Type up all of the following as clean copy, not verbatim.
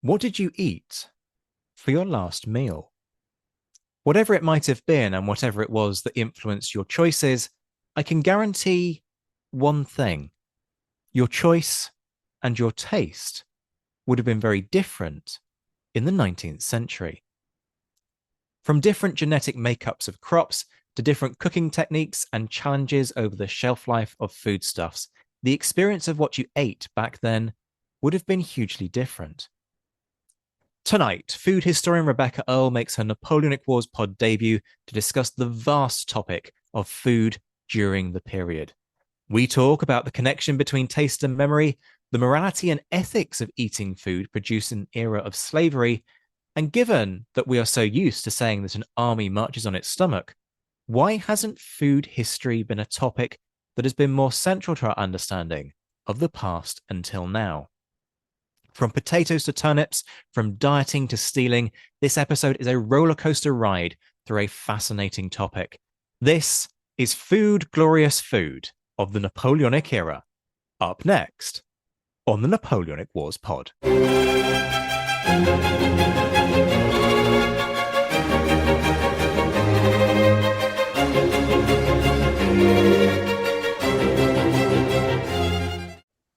What did you eat for your last meal? Whatever it might have been and whatever it was that influenced your choices, I can guarantee one thing: your choice and your taste would have been very different in the 19th century. From different genetic makeups of crops to different cooking techniques and challenges over the shelf life of foodstuffs, the experience of what you ate back then would have been hugely different. Tonight, food historian Rebecca Earle makes her Napoleonic Wars pod debut to discuss the vast topic of food during the period. We talk about the connection between taste and memory, the morality and ethics of eating food produced in an era of slavery, and given that we are so used to saying that an army marches on its stomach, why hasn't food history been a topic that has been more central to our understanding of the past until now? From potatoes to turnips, from dieting to stealing, this episode is a roller coaster ride through a fascinating topic. This is Food Glorious Food of the Napoleonic era. Up next on the Napoleonic Wars pod.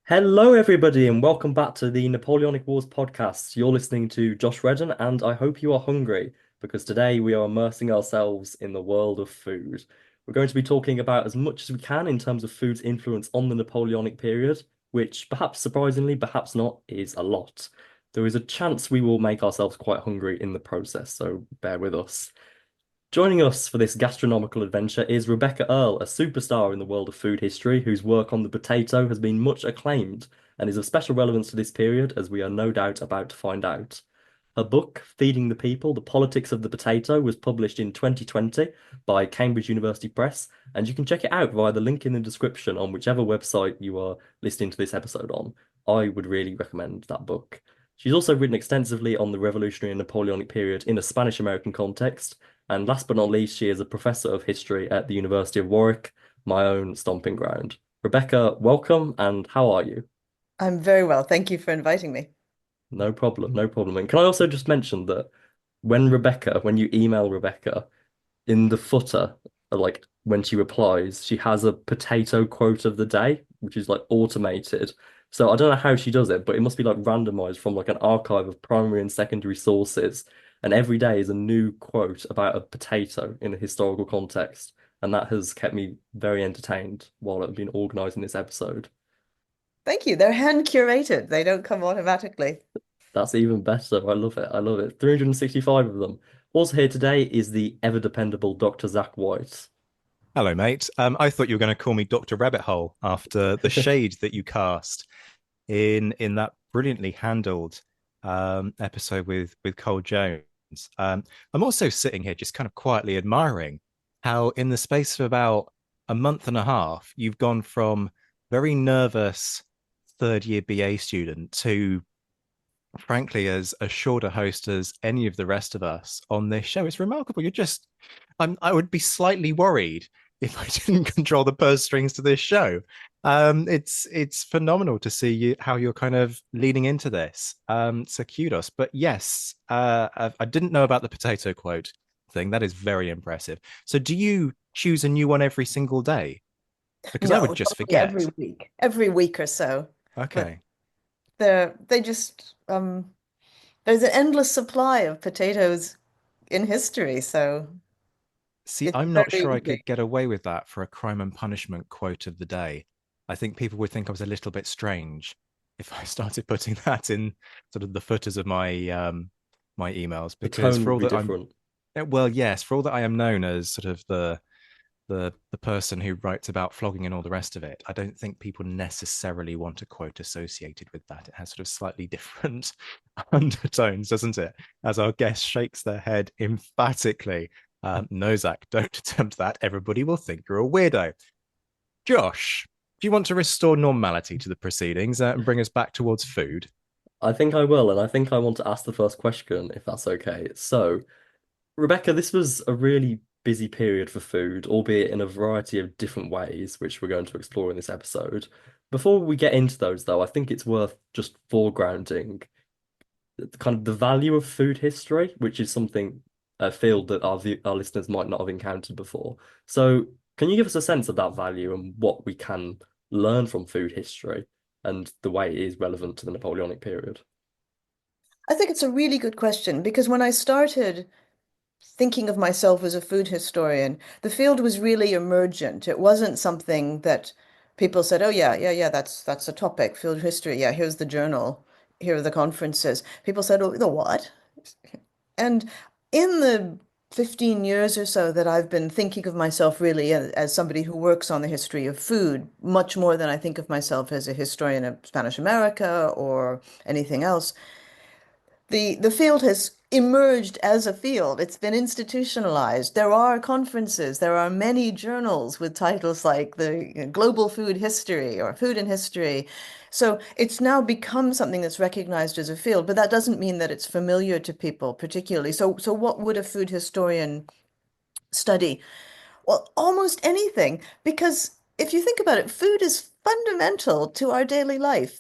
Hello, everybody, and welcome back to the Napoleonic Wars podcast. You're listening to Josh Redden, and I hope you are hungry because today we are immersing ourselves in the world of food. We're going to be talking about as much as we can in terms of food's influence on the Napoleonic period, which perhaps surprisingly, perhaps not, is a lot. There is a chance we will make ourselves quite hungry in the process, so bear with us. Joining us for this gastronomical adventure is Rebecca Earle, a superstar in the world of food history whose work on the potato has been much acclaimed and is of special relevance to this period, as we are no doubt about to find out. Her book, Feeding the People: The Politics of the Potato, was published in 2020 by Cambridge University Press, and you can check it out via the link in the description on whichever website you are listening to this episode on. I would really recommend that book. She's also written extensively on the Revolutionary and Napoleonic period in a Spanish-American context, and last but not least, she is a professor of history at the University of Warwick, my own stomping ground. Rebecca, welcome, and how are you? I'm very well. Thank you for inviting me. No problem, no problem. And can I also just mention that when you email Rebecca, in the footer, like when she replies, she has a potato quote of the day, which is like automated. So I don't know how she does it, but it must be like randomized from like an archive of primary and secondary sources. And every day is a new quote about a potato in a historical context. And that has kept me very entertained while I've been organizing this episode. Thank you. They're hand curated. They don't come automatically. That's even better. I love it. I love it. 365 of them. Also here today is the ever dependable Dr. Zach White. Hello, mate. I thought you were going to call me Dr. Rabbit Hole after the shade that you cast in that brilliantly handled episode with Cole Jones. I'm also sitting here just kind of quietly admiring how, in the space of about a month and a half, you've gone from very nervous third year BA student to, frankly, as assured a host as any of the rest of us on this show. It's remarkable. I would be slightly worried if I didn't control the purse strings to this show. It's phenomenal to see how you're kind of leaning into this. So kudos. But yes, I didn't know about the potato quote thing. That is very impressive. So do you choose a new one every single day? Because I would No, just probably forget. every week or so. But Okay. they just there's an endless supply of potatoes in history, so See, it's I'm not very sure I easy. could get away with that for a crime and punishment quote of the day. I think people would think I was a little bit strange if I started putting that in sort of the footers of my emails, The because tone for would all be that I'm different. well, yes, for all that I am known as sort of the person who writes about flogging and all the rest of it, I don't think people necessarily want a quote associated with that. It has sort of slightly different undertones, doesn't it? As our guest shakes their head emphatically. No, Zach, don't attempt that. Everybody will think you're a weirdo. Josh, do you want to restore normality to the proceedings and bring us back towards food? I think I will, and I think I want to ask the first question, if that's okay. So, Rebecca, this was a really busy period for food, albeit in a variety of different ways, which we're going to explore in this episode. Before we get into those, though, I think it's worth just foregrounding kind of the value of food history, which is something a field that our listeners might not have encountered before. So, can you give us a sense of that value and what we can learn from food history and the way it is relevant to the Napoleonic period? I think it's a really good question because when I started thinking of myself as a food historian, the field was really emergent. It wasn't something that people said, "Oh yeah, that's a topic, field history. Yeah, here's the journal, here are the conferences." People said, "Oh, the what?" And in the 15 years or so that I've been thinking of myself really as somebody who works on the history of food, much more than I think of myself as a historian of Spanish America or anything else, the field has emerged as a field. It's been institutionalized. There are conferences. There are many journals with titles like the Global Food History or Food in History. So it's now become something that's recognized as a field, but that doesn't mean that it's familiar to people particularly. So what would a food historian study? Well, almost anything, because if you think about it, food is fundamental to our daily life.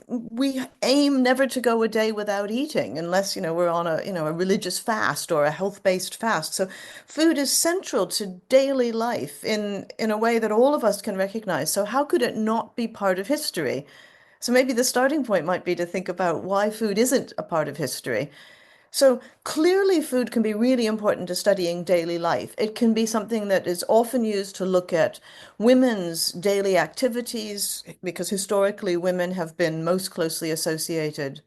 We aim never to go a day without eating, unless, we're on a religious fast or a health-based fast. So food is central to daily life in a way that all of us can recognize. So how could it not be part of history? So maybe the starting point might be to think about why food isn't a part of history. So clearly, food can be really important to studying daily life. It can be something that is often used to look at women's daily activities, because historically women have been most closely associated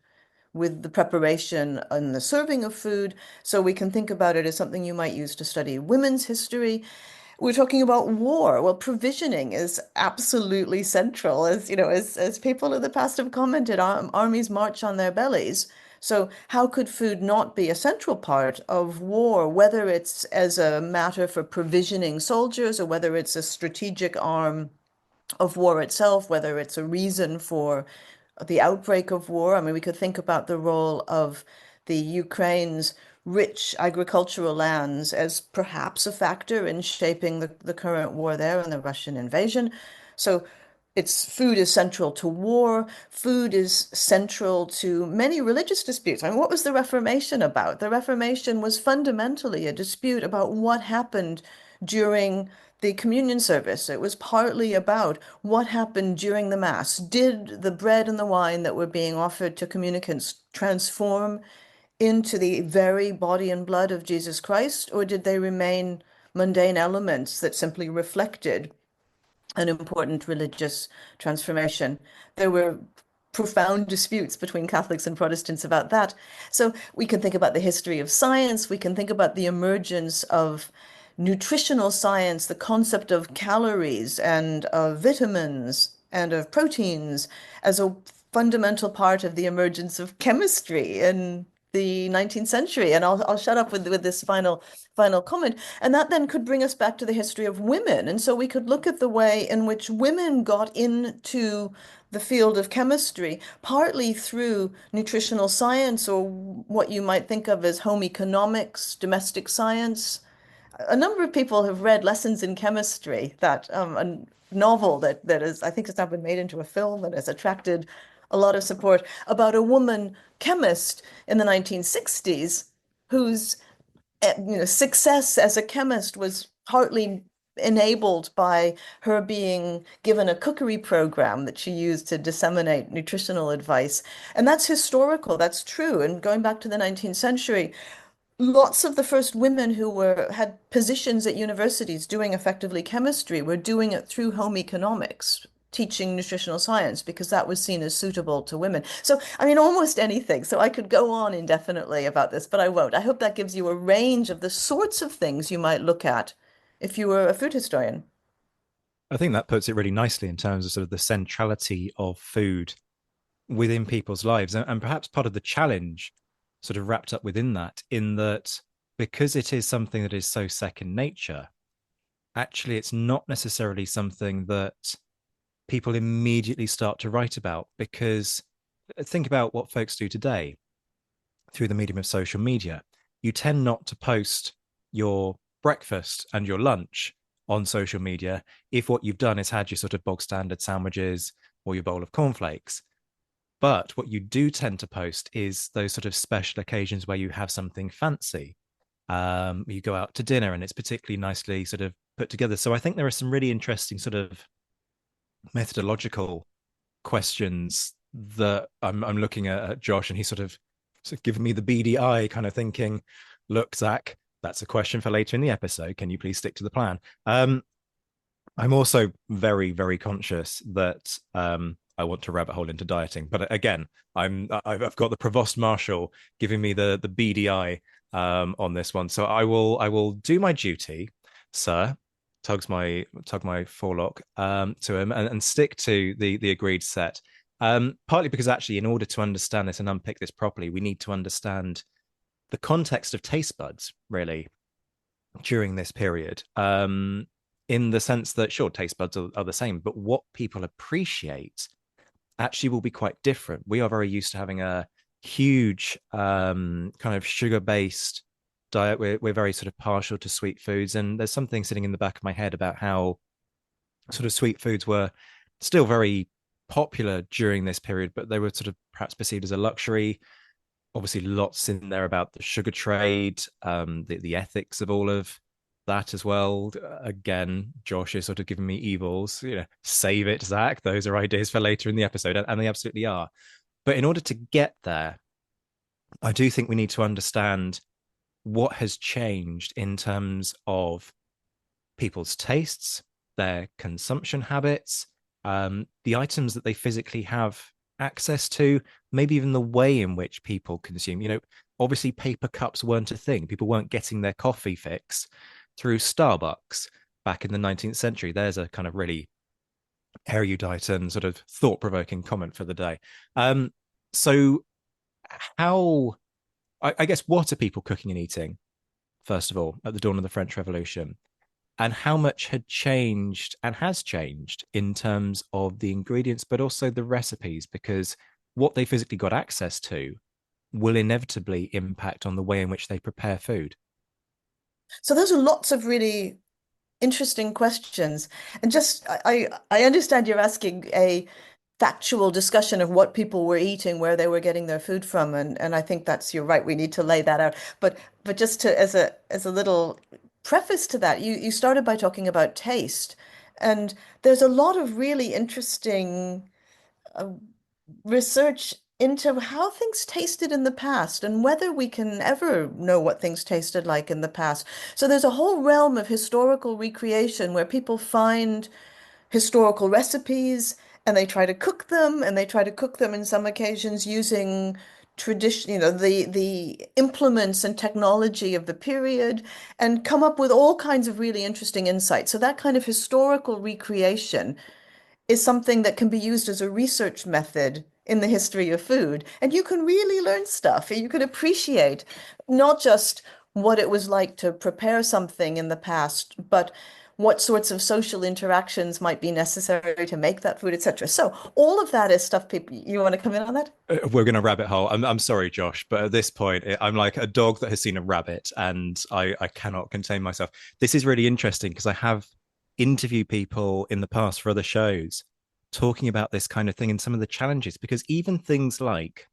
with the preparation and the serving of food. So we can think about it as something you might use to study women's history. We're talking about war. Well, provisioning is absolutely central. As people of the past have commented, armies march on their bellies. So how could food not be a central part of war, whether it's as a matter for provisioning soldiers or whether it's a strategic arm of war itself, whether it's a reason for the outbreak of war. I mean, we could think about the role of the Ukraine's rich agricultural lands as perhaps a factor in shaping the current war there and the Russian invasion. So it's food is central to war. Food is central to many religious disputes. I mean, what was the Reformation about? The Reformation was fundamentally a dispute about what happened during the communion service. It was partly about what happened during the Mass. Did the bread and the wine that were being offered to communicants transform into the very body and blood of Jesus Christ, or did they remain mundane elements that simply reflected an important religious transformation? There were profound disputes between Catholics and Protestants about that. So we can think about the history of science, we can think about the emergence of nutritional science, the concept of calories and of vitamins and of proteins as a fundamental part of the emergence of chemistry in the 19th century. And I'll shut up with this final comment. And that then could bring us back to the history of women. And so we could look at the way in which women got into the field of chemistry, partly through nutritional science or what you might think of as home economics, domestic science. A number of people have read Lessons in Chemistry, that a novel that is, I think, has now been made into a film and has attracted a lot of support about a woman chemist in the 1960s whose success as a chemist was partly enabled by her being given a cookery program that she used to disseminate nutritional advice. And that's historical, that's true. And going back to the 19th century, lots of the first women who had positions at universities doing effectively chemistry were doing it through home economics, teaching nutritional science, because that was seen as suitable to women. So, I mean, almost anything. So I could go on indefinitely about this, but I won't. I hope that gives you a range of the sorts of things you might look at if you were a food historian. I think that puts it really nicely in terms of sort of the centrality of food within people's lives, and perhaps part of the challenge sort of wrapped up within that, in that because it is something that is so second nature, actually it's not necessarily something that people immediately start to write about. Because think about what folks do today through the medium of social media. You tend not to post your breakfast and your lunch on social media if what you've done is had your sort of bog standard sandwiches or your bowl of cornflakes. But what you do tend to post is those sort of special occasions where you have something fancy. You go out to dinner and it's particularly nicely sort of put together. So I think there are some really interesting sort of methodological questions that I'm looking at Josh, and he's sort of giving me the beady eye, kind of thinking, "Look, Zach, that's a question for later in the episode. Can you please stick to the plan?" I'm also very, very conscious that I want to rabbit hole into dieting, but again, I've got the provost marshal giving me the beady eye on this one, so I will do my duty, sir. Tug my forelock to him and stick to the agreed set. Partly because actually, in order to understand this and unpick this properly, we need to understand the context of taste buds really during this period. In the sense that sure, taste buds are the same, but what people appreciate actually will be quite different. We are very used to having a huge kind of sugar-based diet. We're very sort of partial to sweet foods, and there's something sitting in the back of my head about how sort of sweet foods were still very popular during this period, but they were sort of perhaps perceived as a luxury. Obviously, lots in there about the sugar trade, the ethics of all of that as well. Again, Josh is sort of giving me evils. Save it, Zach. Those are ideas for later in the episode, and they absolutely are. But in order to get there, I do think we need to understand what has changed in terms of people's tastes, their consumption habits, the items that they physically have access to, maybe even the way in which people consume. Obviously, paper cups weren't a thing. People weren't getting their coffee fix through Starbucks back in the 19th century. There's a kind of really erudite and sort of thought-provoking comment for the day. So how, I guess, what are people cooking and eating, first of all, at the dawn of the French Revolution? And how much had changed and has changed in terms of the ingredients, but also the recipes, because what they physically got access to will inevitably impact on the way in which they prepare food. So those are lots of really interesting questions. And just I understand you're asking a factual discussion of what people were eating, where they were getting their food from, and I think that's you're right. We need to lay that out. But just to as a little preface to that, you started by talking about taste, and there's a lot of really interesting uh, research into how things tasted in the past and whether we can ever know what things tasted like in the past. So there's a whole realm of historical recreation where people find historical recipes and they try to cook them, and they try to cook them in some occasions using tradition, the implements and technology of the period, and come up with all kinds of really interesting insights. So that kind of historical recreation is something that can be used as a research method in the history of food. And you can really learn stuff. You can appreciate not just what it was like to prepare something in the past, but what sorts of social interactions might be necessary to make that food, etc. So all of that is stuff people, you want to come in on that? We're going to rabbit hole. I'm sorry, Josh, but at this point, I'm like a dog that has seen a rabbit, and I cannot contain myself. This is really interesting because I have interviewed people in the past for other shows talking about this kind of thing and some of the challenges, because even things like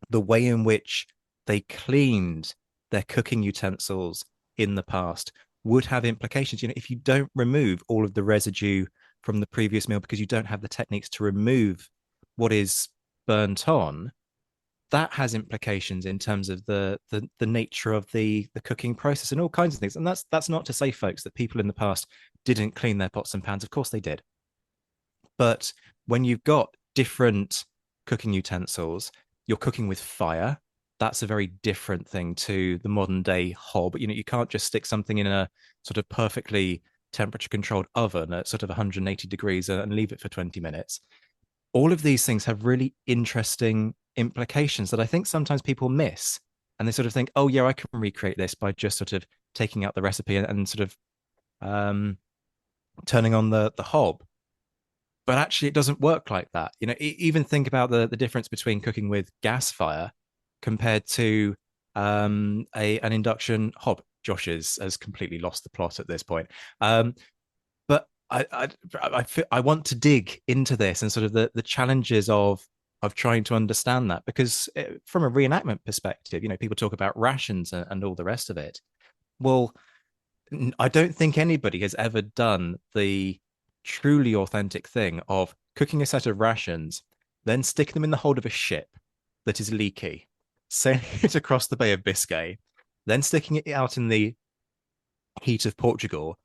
the way in which they cleaned their cooking utensils in the past would have implications. If you don't remove all of the residue from the previous meal because you don't have the techniques to remove what is burnt on, that has implications in terms of the nature of the cooking process and all kinds of things. And that's not to say, folks, that people in the past didn't clean their pots and pans. Of course they did. But when you've got different cooking utensils, you're cooking with fire. That's a very different thing to the modern day hob. You can't just stick something in a sort of perfectly temperature controlled oven at sort of 180 degrees and leave it for 20 minutes. All of these things have really interesting implications that I think sometimes people miss. And they sort of think, oh, yeah, I can recreate this by just sort of taking out the recipe and sort of turning on the hob. But actually, it doesn't work like that. Even think about the difference between cooking with gas fire compared to an induction hob. Josh has completely lost the plot at this point. But I want to dig into this and sort of the challenges of of trying to understand that because from a reenactment perspective, people talk about rations and all the rest of it. Well, I don't think anybody has ever done the truly authentic thing of cooking a set of rations, then sticking them in the hold of a ship that is leaky, sailing it across the Bay of Biscay, then sticking it out in the heat of Portugal,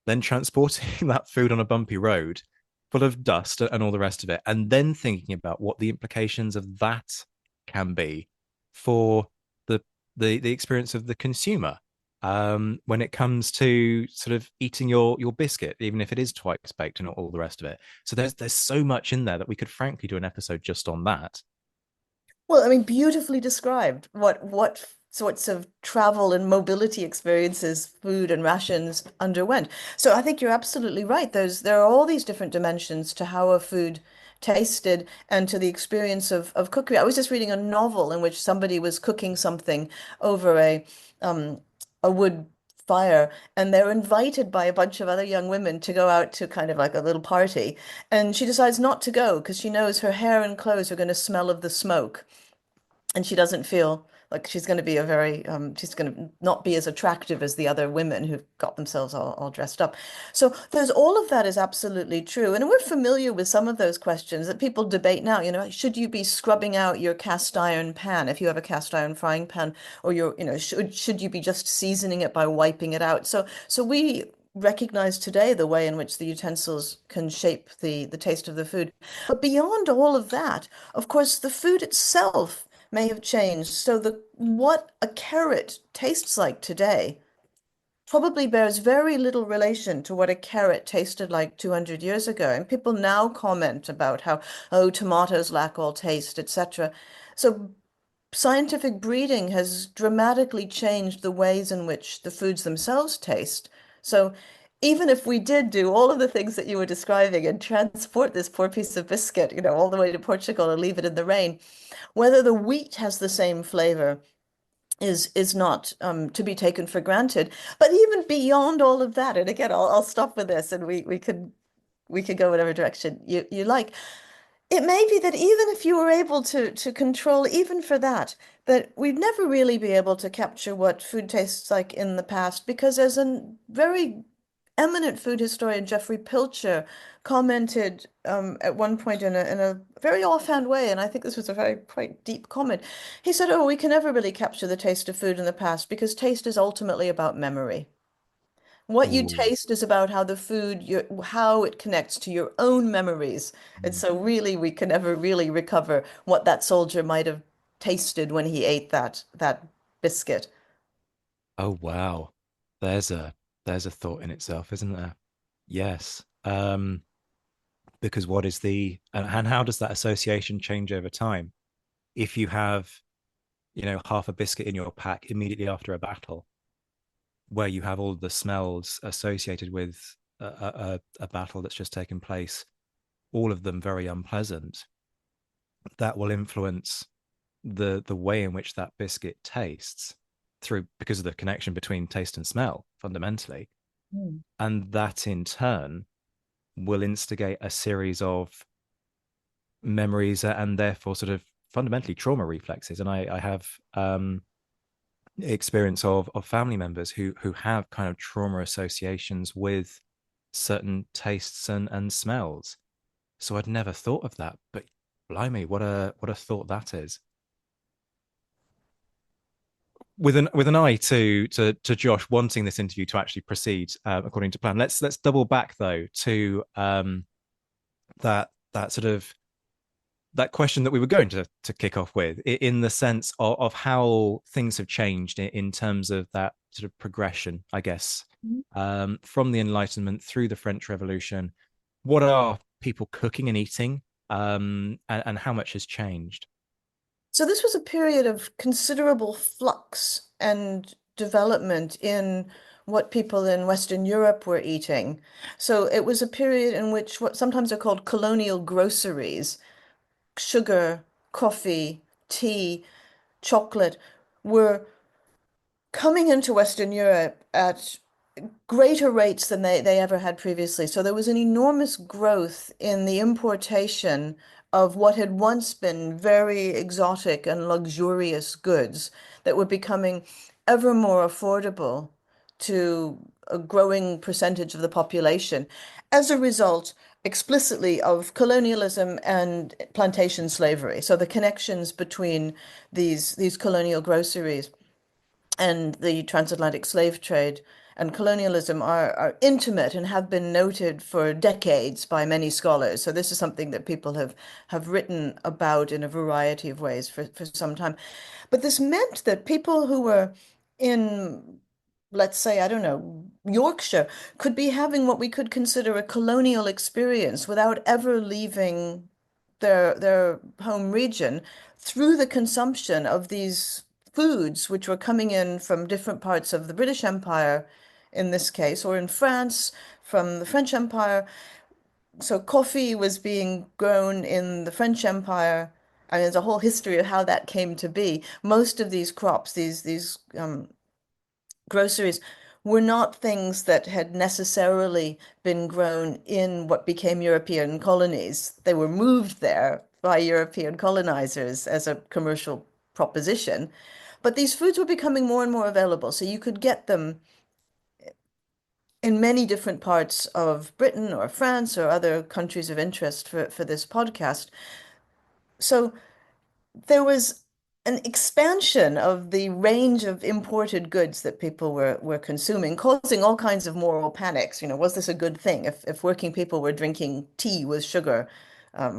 then transporting that food on a bumpy road full of dust and all the rest of it, and then thinking about what the implications of that can be for the the experience of the consumer when it comes to sort of eating your biscuit, even if it is twice baked and all the rest of it. So there's so much in there that we could frankly do an episode just on that. Well, I mean, beautifully described. What sorts of travel and mobility experiences food and rations underwent. So I think you're absolutely right. There are all these different dimensions to how a food tasted and to the experience of cookery. I was just reading a novel in which somebody was cooking something over um a wood fire, and they're invited by a bunch of other young women to go out to kind of like a little party. And she decides not to go because she knows her hair and clothes are going to smell of the smoke, and she doesn't feel like she's going to be a very she's going to not be as attractive as the other women who've got themselves all dressed up. So there's all of that is absolutely true, and we're familiar with some of those questions that people debate now. Should you be scrubbing out your cast iron pan if you have a cast iron frying pan, or should you be just seasoning it by wiping it out? So we recognize today the way in which the utensils can shape the taste of the food. But beyond all of that, of course, the food itself may have changed. So the what a carrot tastes like today probably bears very little relation to what a carrot tasted like 200 years ago. And people now comment about how, oh, tomatoes lack all taste, etc. So scientific breeding has dramatically changed the ways in which the foods themselves taste. So even if we did do all of the things that you were describing and transport this poor piece of biscuit, all the way to Portugal and leave it in the rain, whether the wheat has the same flavor is not to be taken for granted. But even beyond all of that, and again, I'll stop with this, and we could go whatever direction you like. It may be that even if you were able to control even for that we'd never really be able to capture what food tastes like in the past, because as a very eminent food historian, Jeffrey Pilcher, commented at one point in a very offhand way, and I think this was a very quite deep comment. He said, "Oh, we can never really capture the taste of food in the past because taste is ultimately about memory. What you Ooh. taste is about how the food, how it connects to your own memories. And so really we can never really recover what that soldier might have tasted when he ate that biscuit." Oh wow. There's a there's a thought in itself, isn't there? Yes. Because what is the and how does that association change over time? If you have, half a biscuit in your pack immediately after a battle, where you have all the smells associated with a battle that's just taken place, all of them very unpleasant, that will influence the way in which that biscuit tastes through because of the connection between taste and smell fundamentally, Mm. and that in turn will instigate a series of memories and therefore sort of fundamentally trauma reflexes. And I have experience of family members who have kind of trauma associations with certain tastes and smells. So I'd never thought of that, but blimey, what a thought that is. With an eye to Josh wanting this interview to actually proceed according to plan. Let's double back though to that sort of that question that we were going to kick off with, in the sense of how things have changed in terms of that sort of progression, I guess, from the Enlightenment through the French Revolution. What are people cooking and eating, and how much has changed? So this was a period of considerable flux and development in what people in Western Europe were eating. So it was a period in which what sometimes are called colonial groceries, sugar, coffee, tea, chocolate, were coming into Western Europe at greater rates than they ever had previously. So there was an enormous growth in the importation of what had once been very exotic and luxurious goods that were becoming ever more affordable to a growing percentage of the population as a result explicitly of colonialism and plantation slavery. So the connections between these colonial groceries and the transatlantic slave trade and colonialism are intimate and have been noted for decades by many scholars. So this is something that people have written about in a variety of ways for some time. But this meant that people who were in, let's say, I don't know, Yorkshire, could be having what we could consider a colonial experience without ever leaving their home region through the consumption of these foods which were coming in from different parts of the British Empire in this case, or in France from the French Empire. So coffee was being grown in the French Empire. I mean, there's a whole history of how that came to be. Most of these crops, these groceries, were not things that had necessarily been grown in what became European colonies. They were moved there by European colonizers as a commercial proposition. But these foods were becoming more and more available, so you could get them in many different parts of Britain or France or other countries of interest for this podcast. So there was an expansion of the range of imported goods that people were consuming, causing all kinds of moral panics. You know, was this a good thing? If working people were drinking tea with sugar,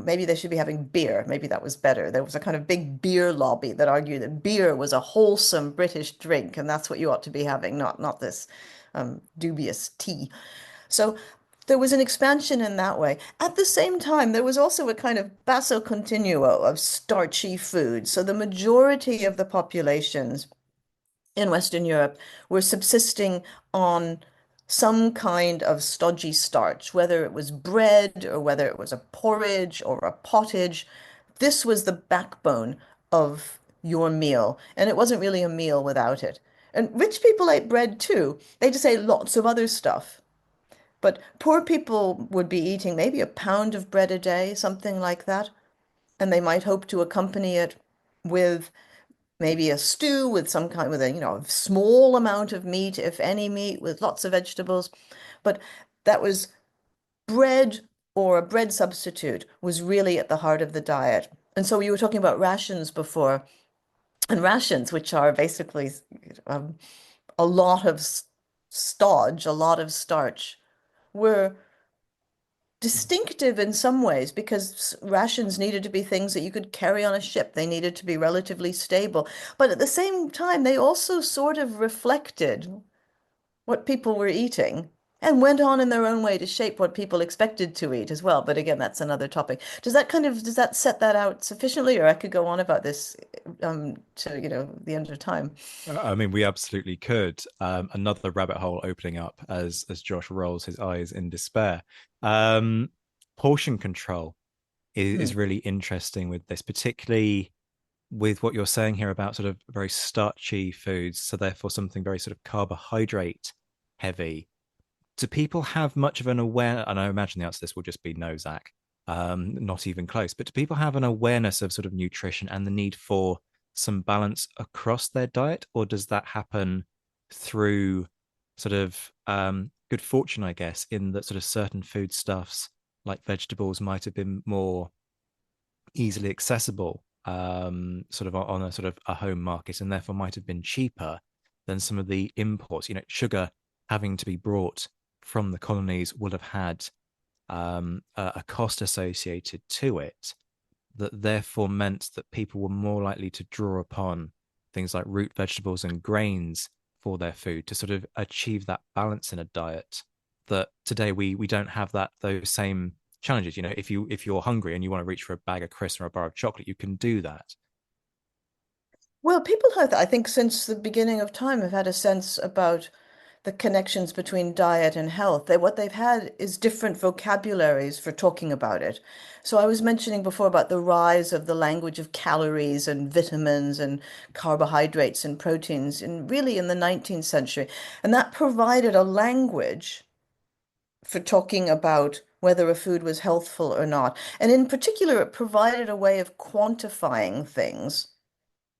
maybe they should be having beer. Maybe that was better. There was a kind of big beer lobby that argued that beer was a wholesome British drink, and that's what you ought to be having, not this dubious tea. So there was an expansion in that way. At the same time, there was also a kind of basso continuo of starchy food. So the majority of the populations in Western Europe were subsisting on some kind of stodgy starch, whether it was bread or whether it was a porridge or a pottage. This was the backbone of your meal, and it wasn't really a meal without it. And rich people ate bread too. They just ate lots of other stuff. But poor people would be eating maybe a pound of bread a day, something like that. And they might hope to accompany it with maybe a stew with some kind, with a small amount of meat, if any meat, with lots of vegetables. But that was bread, or a bread substitute was really at the heart of the diet. And so you were talking about rations before, and rations, which are basically um, a lot of stodge, a lot of starch, were distinctive in some ways because rations needed to be things that you could carry on a ship. They needed to be relatively stable. But at the same time, they also sort of reflected what people were eating and went on in their own way to shape what people expected to eat as well. But again, that's another topic. Does that set that out sufficiently? Or I could go on about this to, the end of time. I mean, we absolutely could. Another rabbit hole opening up as Josh rolls his eyes in despair. Um, Portion control is Hmm. really interesting with this, particularly with what you're saying here about sort of very starchy foods. So therefore, something very sort of carbohydrate heavy. Do people have much of an aware? And I imagine the answer to this will just be no, Zach. Not even close. But do people have an awareness of sort of nutrition and the need for some balance across their diet, or does that happen through sort of good fortune, I guess, in that sort of certain foodstuffs like vegetables might have been more easily accessible, sort of on a sort of a home market, and therefore might have been cheaper than some of the imports. You know, sugar having to be brought from the colonies would have had a cost associated to it that therefore meant that people were more likely to draw upon things like root vegetables and grains for their food to sort of achieve that balance in a diet that today we don't have those same challenges. You know, if you're hungry and you want to reach for a bag of crisps or a bar of chocolate, you can do that. Well, people have, I think, since the beginning of time, have had a sense about the connections between diet and health. What they've had is different vocabularies for talking about it. So I was mentioning before about the rise of the language of calories and vitamins and carbohydrates and proteins in the 19th century. And that provided a language for talking about whether a food was healthful or not. And in particular, it provided a way of quantifying things.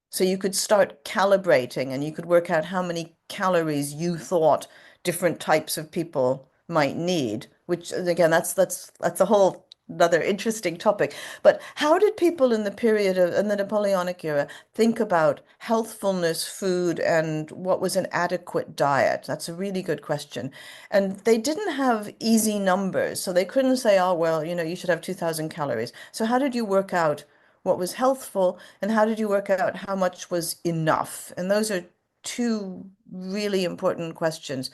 So you could start calibrating and you could work out how many calories you thought different types of people might need, which again, that's a whole another interesting topic. But how did people in the period of in the Napoleonic era think about healthfulness, food, and what was an adequate diet? That's a really good question. And they didn't have easy numbers, so they couldn't say, oh, well, you should have 2,000 calories. So how did you work out what was healthful, and how did you work out how much was enough? And those are two really important questions.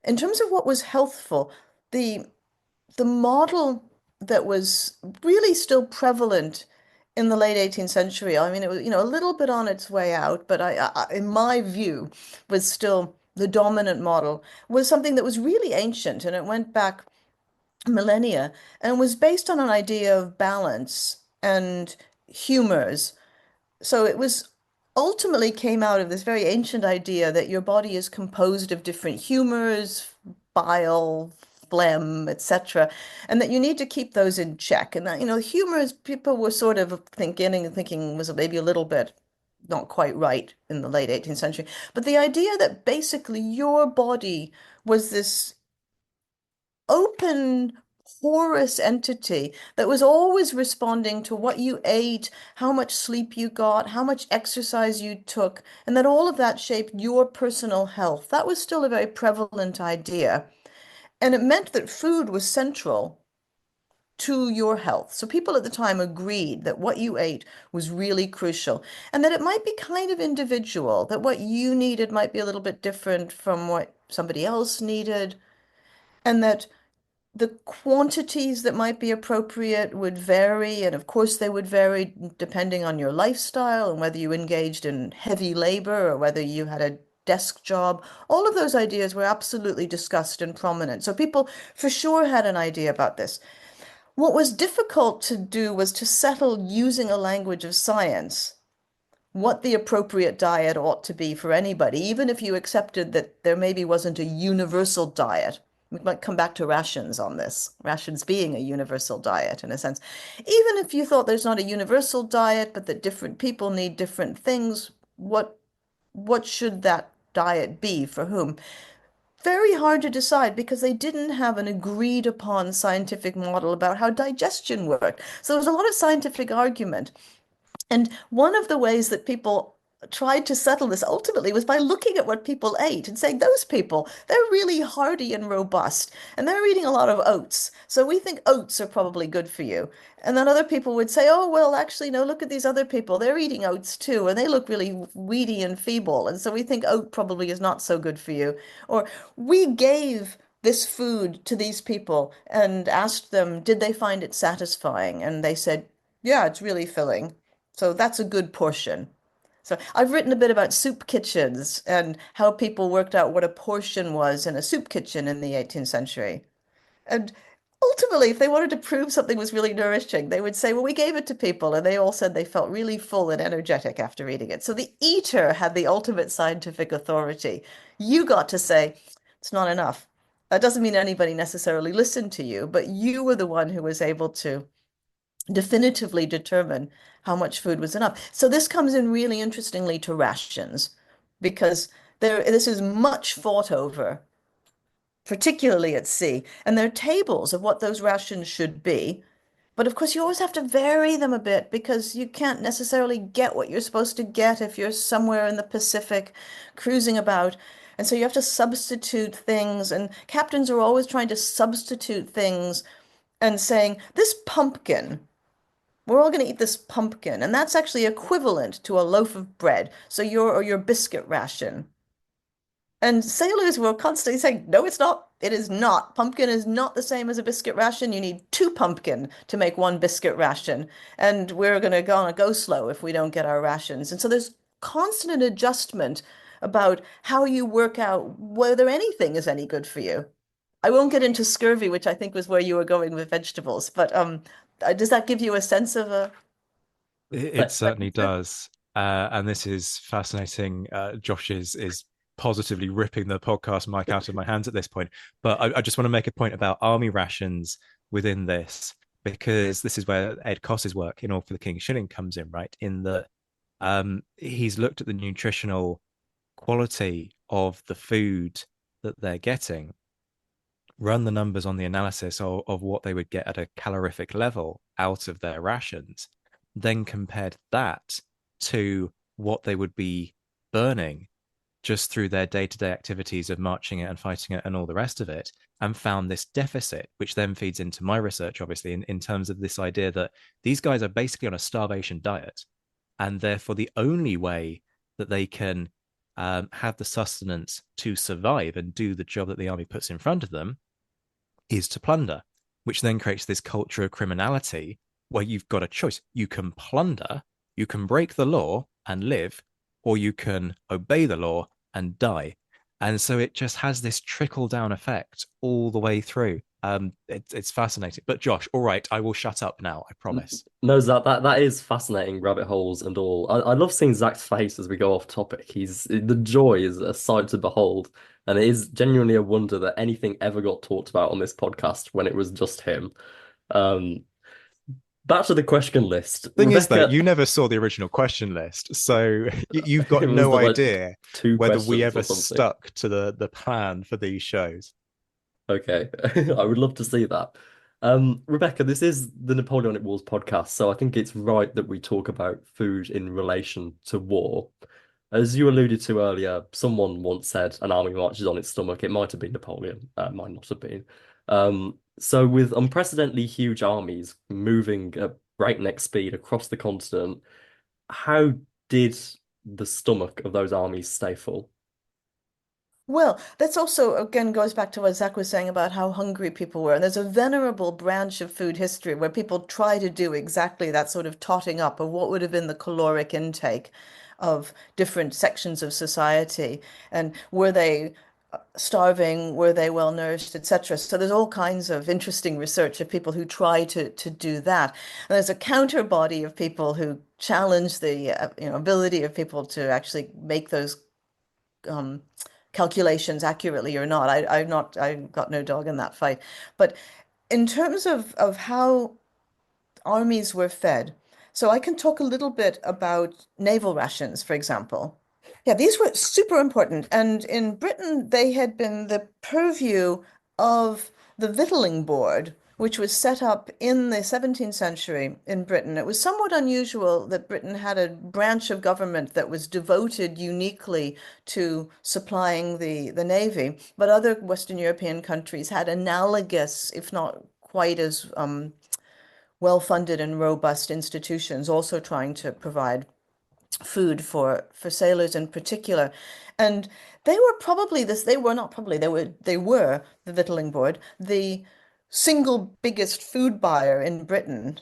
In terms of what was healthful, the the model that was really still prevalent in the late 18th century, I mean, it was, a little bit on its way out, but in my view, was still the dominant model, was something that was really ancient, and it went back millennia and was based on an idea of balance and humors. So it was ultimately came out of this very ancient idea that your body is composed of different humors, bile, phlegm, etc., and that you need to keep those in check. And that, humors people were sort of thinking was maybe a little bit not quite right in the late 18th century. But the idea that basically your body was this open, porous entity that was always responding to what you ate, how much sleep you got, how much exercise you took, and that all of that shaped your personal health. That was still a very prevalent idea. And it meant that food was central to your health. So people at the time agreed that what you ate was really crucial and that it might be kind of individual, that what you needed might be a little bit different from what somebody else needed, and that the quantities that might be appropriate would vary, and of course they would vary depending on your lifestyle and whether you engaged in heavy labor or whether you had a desk job. All of those ideas were absolutely discussed and prominent. So people for sure had an idea about this. What was difficult to do was to settle using a language of science what the appropriate diet ought to be for anybody, even if you accepted that there maybe wasn't a universal diet. We might come back to rations on this, rations being a universal diet in a sense. Even if you thought there's not a universal diet, but that different people need different things, what should that diet be for whom? Very hard to decide because they didn't have an agreed upon scientific model about how digestion worked. So there was a lot of scientific argument. And one of the ways that people tried to settle this ultimately was by looking at what people ate and saying, those people, they're really hardy and robust, and they're eating a lot of oats. So we think oats are probably good for you. And then other people would say, oh, well, actually, no, look at these other people. They're eating oats too, and they look really weedy and feeble. And so we think oat probably is not so good for you. Or we gave this food to these people and asked them, did they find it satisfying? And they said, yeah, it's really filling. So that's a good portion. So I've written a bit about soup kitchens and how people worked out what a portion was in a soup kitchen in the 18th century. And ultimately, if they wanted to prove something was really nourishing, they would say, well, we gave it to people, and they all said they felt really full and energetic after eating it. So the eater had the ultimate scientific authority. You got to say, it's not enough. That doesn't mean anybody necessarily listened to you, but you were the one who was able to definitively determine how much food was enough. So this comes in really interestingly to rations because this is much fought over, particularly at sea, and there are tables of what those rations should be. But of course, you always have to vary them a bit because you can't necessarily get what you're supposed to get if you're somewhere in the Pacific cruising about. And so you have to substitute things, and captains are always trying to substitute things and saying, this pumpkin we're all going to eat this pumpkin, and that's actually equivalent to a loaf of bread. So your biscuit ration. And sailors were constantly saying, no, it's not. It is not. Pumpkin is not the same as a biscuit ration. You need two pumpkin to make one biscuit ration. And we're going to go slow if we don't get our rations. And so there's constant adjustment about how you work out whether anything is any good for you. I won't get into scurvy, which I think was where you were going with vegetables, but does that give you a sense of a It But certainly does. And this is fascinating. Josh is positively ripping the podcast mic out of my hands at this point. But I just want to make a point about army rations within this, because this is where Ed Koss's work in All for the King's Shilling comes in, right? In that he's looked at the nutritional quality of the food that they're getting, run the numbers on the analysis of what they would get at a calorific level out of their rations, then compared that to what they would be burning just through their day-to-day activities of marching it and fighting it and all the rest of it, and found this deficit, which then feeds into my research, obviously, in terms of this idea that these guys are basically on a starvation diet, and therefore the only way that they can have the sustenance to survive and do the job that the army puts in front of them is to plunder, which then creates this culture of criminality where you've got a choice. You can plunder, you can break the law and live, or you can obey the law and die. And so it just has this trickle down effect all the way through. It's fascinating. But Josh, all right, I will shut up now, I promise. No, that is fascinating, rabbit holes and all. I love seeing Zach's face as we go off topic. The joy is a sight to behold, and it is genuinely a wonder that anything ever got talked about on this podcast when it was just him. Um, Back to the question list. Thing is, though, Rebecca, you never saw the original question list, so you've got it was no the, like, idea two whether we questions ever or something. stuck to the plan for these shows. Okay, I would love to see that. Rebecca, this is the Napoleonic Wars podcast, so I think it's right that we talk about food in relation to war. As you alluded to earlier, someone once said an army marches on its stomach. It might have been Napoleon, might not have been. So with unprecedentedly huge armies moving at breakneck speed across the continent, how did the stomach of those armies stay full? Well, that's also, again, goes back to what Zach was saying about how hungry people were. And there's a venerable branch of food history where people try to do exactly that sort of totting up of what would have been the caloric intake of different sections of society. And were they starving, were they well nourished, etc. So there's all kinds of interesting research of people who try to do that. And there's a counter body of people who challenge the ability of people to actually make those um, calculations accurately or not. I've got no dog in that fight. But in terms of how armies were fed, so I can talk a little bit about naval rations, for example. Yeah, these were super important. And in Britain, they had been the purview of the Victualling Board, which was set up in the 17th century in Britain. It was somewhat unusual that Britain had a branch of government that was devoted uniquely to supplying the navy, but other Western European countries had analogous, if not quite as well-funded and robust institutions, also trying to provide food for sailors in particular. And they were probably this, they were not probably, they were the Victualling Board, the single biggest food buyer in Britain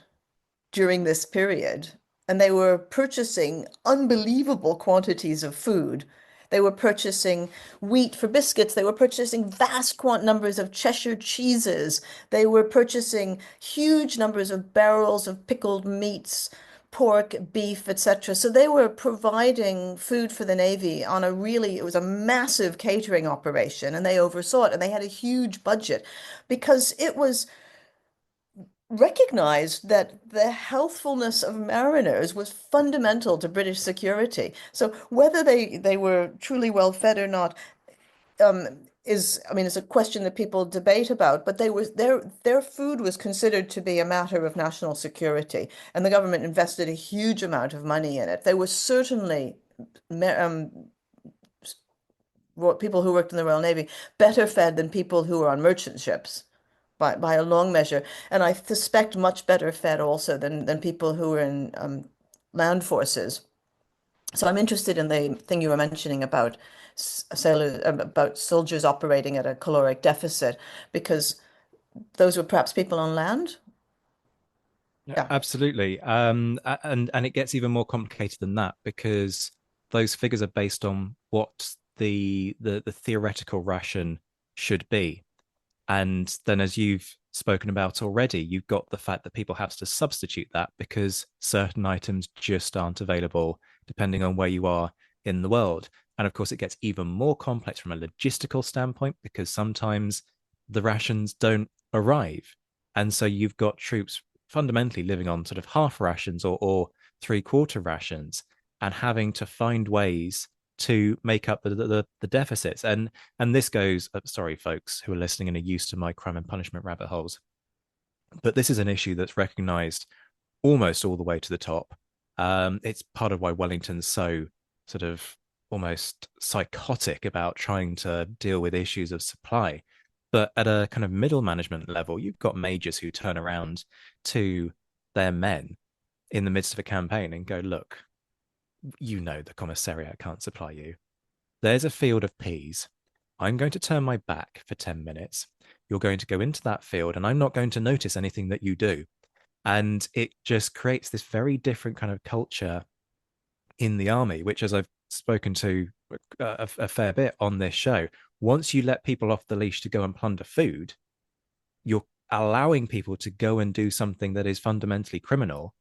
during this period. And they were purchasing unbelievable quantities of food. They were purchasing wheat for biscuits. They were purchasing vast numbers of Cheshire cheeses. They were purchasing huge numbers of barrels of pickled meats, pork, beef, etc. So they were providing food for the Navy on it was a massive catering operation, and they oversaw it, and they had a huge budget because it was recognized that the healthfulness of mariners was fundamental to British security. So whether they were truly well fed or not, is a question that people debate about, but their food was considered to be a matter of national security, and the government invested a huge amount of money in it. They were certainly people who worked in the Royal Navy better fed than people who were on merchant ships by a long measure, and I suspect much better fed also than people who were in land forces. So I'm interested in the thing you were mentioning about sailors, about soldiers operating at a caloric deficit, because those were perhaps people on land. Yeah, Yeah. absolutely. And it gets even more complicated than that, because those figures are based on what the theoretical ration should be. And then, as you've spoken about already, you've got the fact that people have to substitute that because certain items just aren't available depending on where you are in the world. And of course, it gets even more complex from a logistical standpoint because sometimes the rations don't arrive. And so you've got troops fundamentally living on sort of half rations or three-quarter rations and having to find ways to make up the deficits. And this goes, sorry, folks who are listening and are used to my crime and punishment rabbit holes, but this is an issue that's recognized almost all the way to the top. It's part of why Wellington's so sort of almost psychotic about trying to deal with issues of supply. But at a kind of middle management level, you've got majors who turn around to their men in the midst of a campaign and go, look, you know, the commissariat can't supply you. There's a field of peas. I'm going to turn my back for 10 minutes. You're going to go into that field, and I'm not going to notice anything that you do. And it just creates this very different kind of culture in the army, which, as I've spoken to a fair bit on this show, once you let people off the leash to go and plunder food, you're allowing people to go and do something that is fundamentally criminal,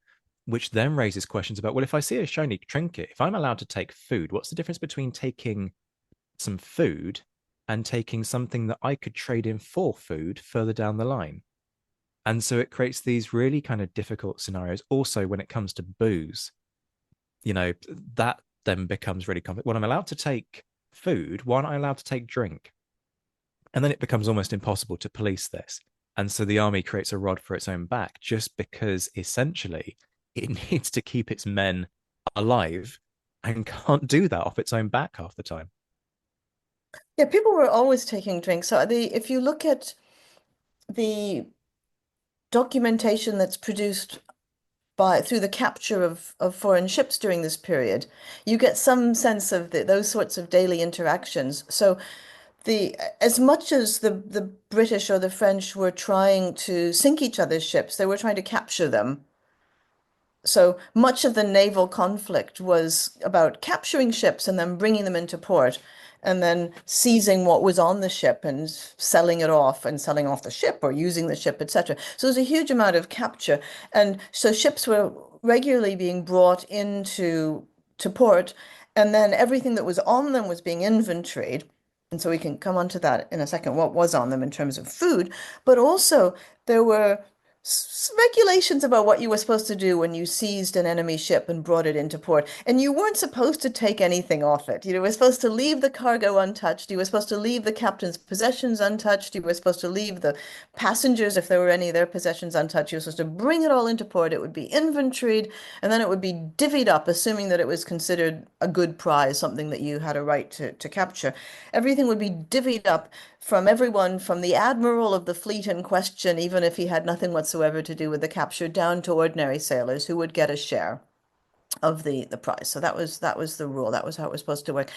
which then raises questions about, well, if I see a shiny trinket, if I'm allowed to take food, what's the difference between taking some food and taking something that I could trade in for food further down the line? And so it creates these really kind of difficult scenarios. Also, when it comes to booze, you know, that then becomes really complex. When I'm allowed to take food, why aren't I allowed to take drink? And then it becomes almost impossible to police this. And so the army creates a rod for its own back just because essentially it needs to keep its men alive and can't do that off its own back half the time. Yeah, people were always taking drinks. So if you look at the documentation that's produced through the capture of foreign ships during this period, you get some sense of those sorts of daily interactions. So the as much as the British or the French were trying to sink each other's ships, they were trying to capture them. So much of the naval conflict was about capturing ships and then bringing them into port and then seizing what was on the ship and selling it off and selling off the ship or using the ship, etc. So there's a huge amount of capture. And so ships were regularly being brought into to port, and then everything that was on them was being inventoried. And so we can come on to that in a second, what was on them in terms of food. But also there were regulations about what you were supposed to do when you seized an enemy ship and brought it into port. And you weren't supposed to take anything off it. You were supposed to leave the cargo untouched. You were supposed to leave the captain's possessions untouched. You were supposed to leave the passengers, if there were any of their possessions, untouched. You were supposed to bring it all into port. It would be inventoried, and then it would be divvied up, assuming that it was considered a good prize, something that you had a right to capture. Everything would be divvied up from everyone, from the admiral of the fleet in question, even if he had nothing whatsoever to do with the capture, down to ordinary sailors who would get a share of the prize. So that was the rule. That was how it was supposed to work.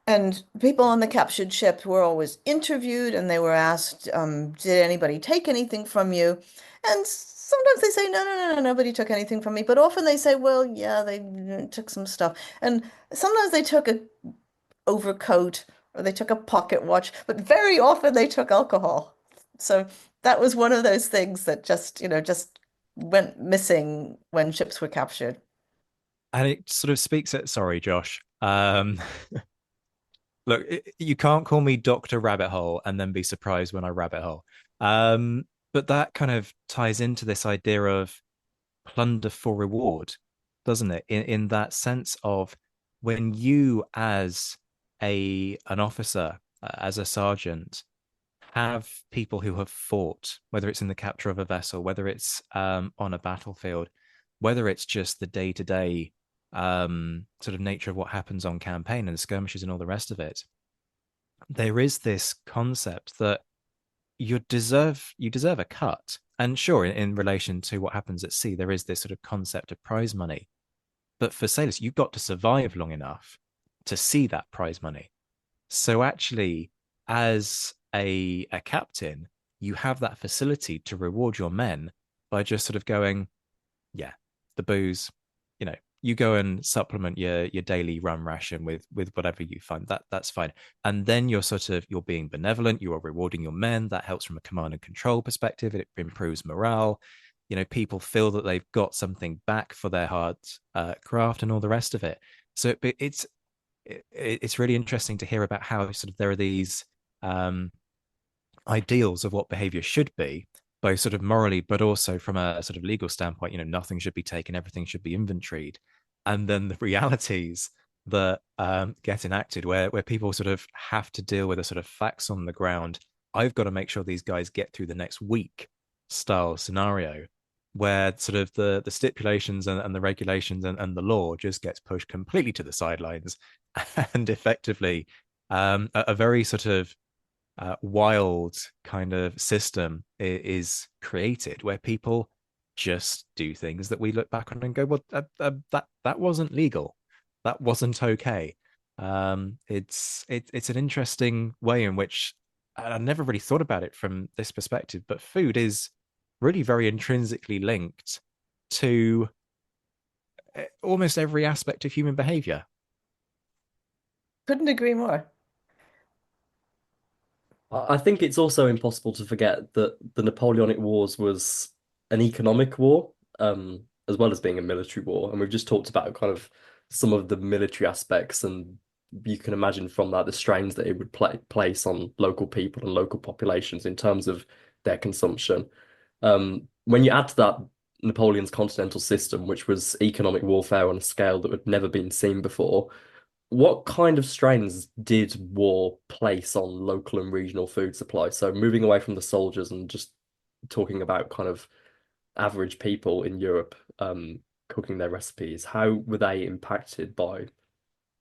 And people on the captured ship were always interviewed, and they were asked, "Did anybody take anything from you?" And sometimes they say, "No, no, no, no, nobody took anything from me." But often they say, "Well, yeah, they took some stuff." And sometimes they took a overcoat or they took a pocket watch, but very often they took alcohol. So that was one of those things that just went missing when ships were captured. And it sort of speaks at, sorry, Josh. Look, you can't call me Dr. Rabbit Hole and then be surprised when I rabbit hole. But that kind of ties into this idea of plunder for reward, doesn't it? In that sense of when you, as an officer, as a sergeant, have people who have fought, whether it's in the capture of a vessel, whether it's on a battlefield, whether it's just the day to day sort of nature of what happens on campaign and skirmishes and all the rest of it, there is this concept that you deserve a cut. And sure, in relation to what happens at sea, there is this sort of concept of prize money. But for sailors, you've got to survive long enough to see that prize money. So actually, as a captain, you have that facility to reward your men by just sort of going, yeah, the booze, you go and supplement your daily rum ration with whatever you find. That's fine. And then you're being benevolent, you are rewarding your men. That helps from a command and control perspective. It improves morale. People feel that they've got something back for their hard craft and all the rest of it. So it's really interesting to hear about how sort of there are these um, ideals of what behavior should be, both sort of morally, but also from a sort of legal standpoint. Nothing should be taken, everything should be inventoried. And then the realities that get enacted, where people sort of have to deal with a sort of facts on the ground. I've got to make sure these guys get through the next week style scenario, where sort of the stipulations and the regulations and the law just gets pushed completely to the sidelines, and effectively a very sort of wild kind of system is created where people just do things that we look back on and go, well, that wasn't legal, that wasn't okay. It's an interesting way in which I never really thought about it from this perspective, but food is really very intrinsically linked to almost every aspect of human behavior. Couldn't agree more. I think it's also impossible to forget that the Napoleonic Wars was an economic war, as well as being a military war. And we've just talked about kind of some of the military aspects, and you can imagine from that the strains that it would place on local people and local populations in terms of their consumption. When you add to that Napoleon's continental system, which was economic warfare on a scale that had never been seen before, what kind of strains did war place on local and regional food supply? So moving away from the soldiers and just talking about kind of average people in Europe cooking their recipes, how were they impacted by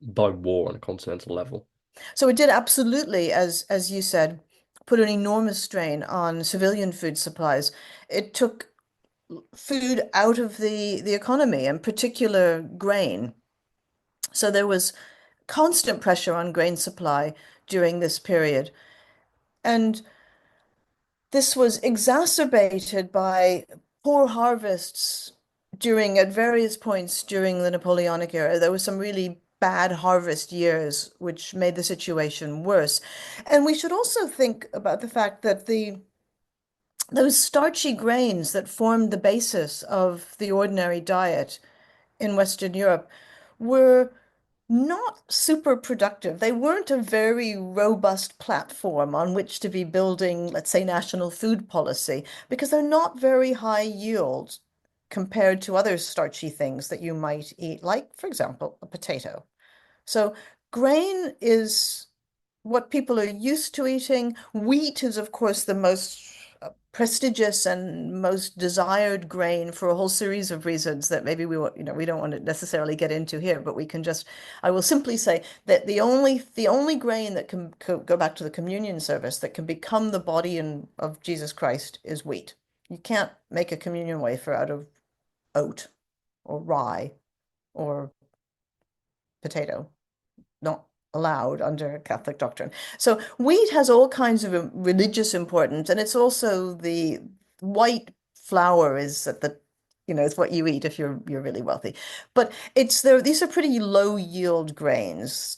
war on a continental level? So it did absolutely, as you said, put an enormous strain on civilian food supplies. It took food out of the economy, in particular grain. So there was constant pressure on grain supply during this period. And this was exacerbated by poor harvests at various points during the Napoleonic era. There were some really bad harvest years, which made the situation worse. And we should also think about the fact that those starchy grains that formed the basis of the ordinary diet in Western Europe were not super productive. They weren't a very robust platform on which to be building, let's say, national food policy, because they're not very high yield compared to other starchy things that you might eat, like, for example, a potato. So grain is what people are used to eating. Wheat is, of course, the most prestigious and most desired grain for a whole series of reasons that maybe we don't want to necessarily get into here, but I will simply say that the only grain that can go back to the communion service that can become the body of Jesus Christ is wheat. You can't make a communion wafer out of oat or rye or potato. Not allowed under Catholic doctrine. So wheat has all kinds of religious importance, and it's also the white flour is at it's what you eat if you're really wealthy. But these are pretty low yield grains.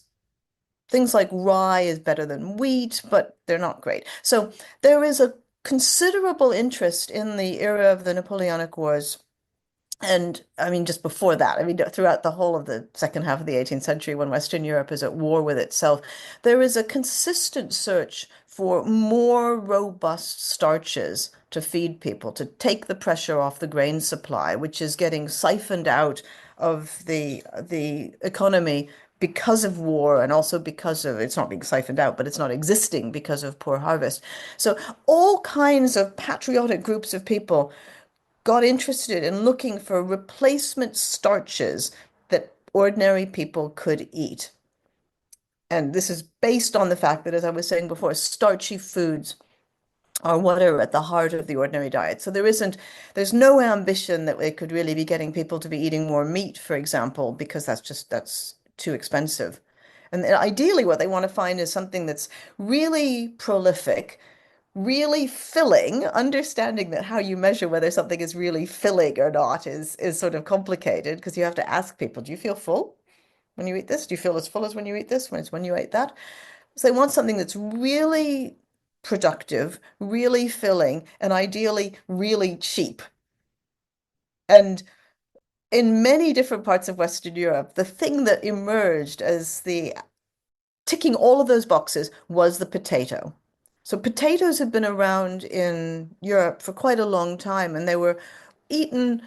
Things like rye is better than wheat, but they're not great. So there is a considerable interest in the era of the Napoleonic Wars. And I mean, just before that, I mean, throughout the whole of the second half of the 18th century, when Western Europe is at war with itself, there is a consistent search for more robust starches to feed people, to take the pressure off the grain supply, which is getting siphoned out of the economy because of war and also because of it's not being siphoned out, but it's not existing because of poor harvest. So all kinds of patriotic groups of people got interested in looking for replacement starches that ordinary people could eat. And this is based on the fact that, as I was saying before, starchy foods are what are at the heart of the ordinary diet. So there's no ambition that we could really be getting people to be eating more meat, for example, because that's too expensive. And ideally, what they want to find is something that's really prolific, really filling. Understanding that how you measure whether something is really filling or not is sort of complicated because you have to ask people, do you feel full when you eat this? Do you feel as full as when you eat this, when you ate that? So they want something that's really productive, really filling, and ideally really cheap. And in many different parts of Western Europe, the thing that emerged as the ticking all of those boxes was the potato. So potatoes have been around in Europe for quite a long time, and they were eaten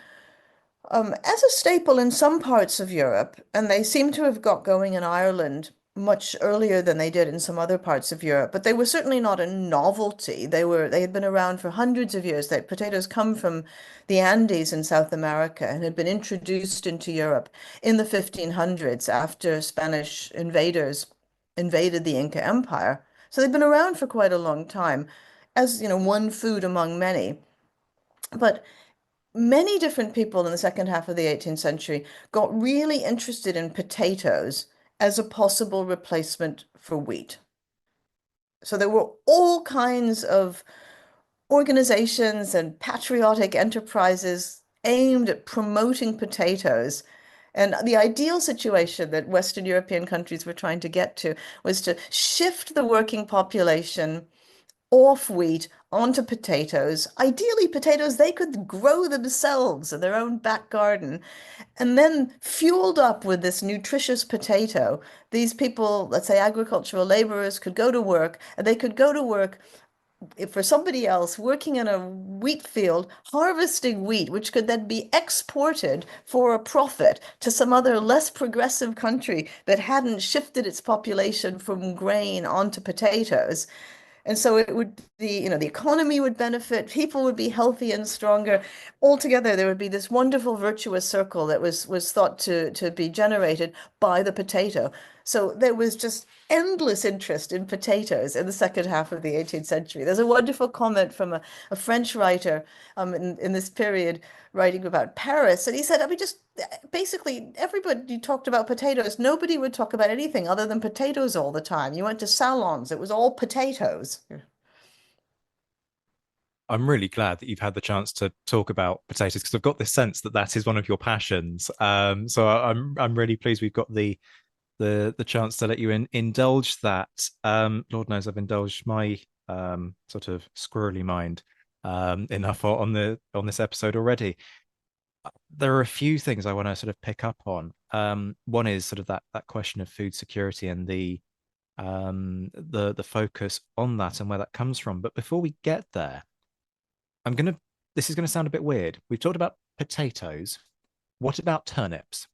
as a staple in some parts of Europe, and they seem to have got going in Ireland much earlier than they did in some other parts of Europe. But they were certainly not a novelty. They had been around for hundreds of years. That potatoes come from the Andes in South America and had been introduced into Europe in the 1500s after Spanish invaders invaded the Inca Empire. So they've been around for quite a long time as, one food among many. But many different people in the second half of the 18th century got really interested in potatoes as a possible replacement for wheat. So there were all kinds of organizations and patriotic enterprises aimed at promoting potatoes. And the ideal situation that Western European countries were trying to get to was to shift the working population off wheat onto potatoes. Ideally, potatoes they could grow themselves in their own back garden. And then, fueled up with this nutritious potato, these people, let's say agricultural laborers, could go to work, and they could go to work for somebody else working in a wheat field, harvesting wheat, which could then be exported for a profit to some other less progressive country that hadn't shifted its population from grain onto potatoes. And so it would be, the economy would benefit, people would be healthy and stronger. Altogether, there would be this wonderful virtuous circle that was thought to be generated by the potato. So there was just endless interest in potatoes in the second half of the 18th century. There's a wonderful comment from a French writer in this period writing about Paris. And he said, I mean, just basically everybody talked about potatoes. Nobody would talk about anything other than potatoes all the time. You went to salons, it was all potatoes. I'm really glad that you've had the chance to talk about potatoes because I've got this sense that that is one of your passions. So I'm really pleased we've got the chance to let you indulge that. Lord knows I've indulged my sort of squirrely mind enough on this episode already. There are a few things I want to sort of pick up on. One is sort of that question of food security and the focus on that and where that comes from. But before we get there, this is gonna sound a bit weird. We've talked about potatoes. What about turnips?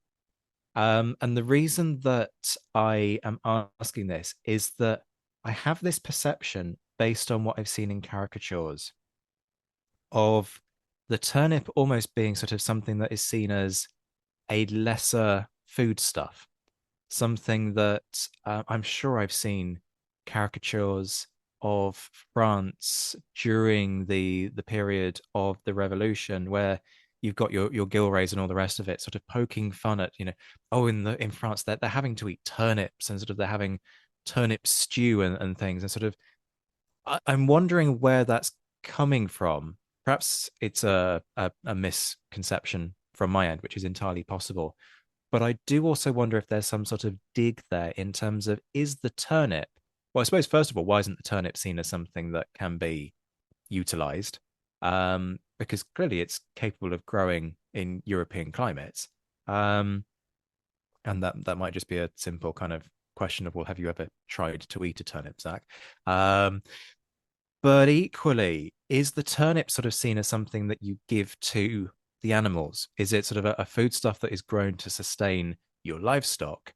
And the reason that I am asking this is that I have this perception based on what I've seen in caricatures of the turnip almost being sort of something that is seen as a lesser foodstuff, something that I'm sure I've seen caricatures of France during the period of the revolution where you've got your Gilrays and all the rest of it sort of poking fun at, oh, in France they're having to eat turnips and sort of they're having turnip stew and things and sort of I'm wondering where that's coming from. Perhaps it's a misconception from my end, which is entirely possible. But I do also wonder if there's some sort of dig there in terms of is the turnip, well, I suppose, first of all, why isn't the turnip seen as something that can be utilized? Because clearly it's capable of growing in European climates. And that might just be a simple kind of question of, well, have you ever tried to eat a turnip, Zach? But equally, is the turnip sort of seen as something that you give to the animals? Is it sort of a foodstuff that is grown to sustain your livestock?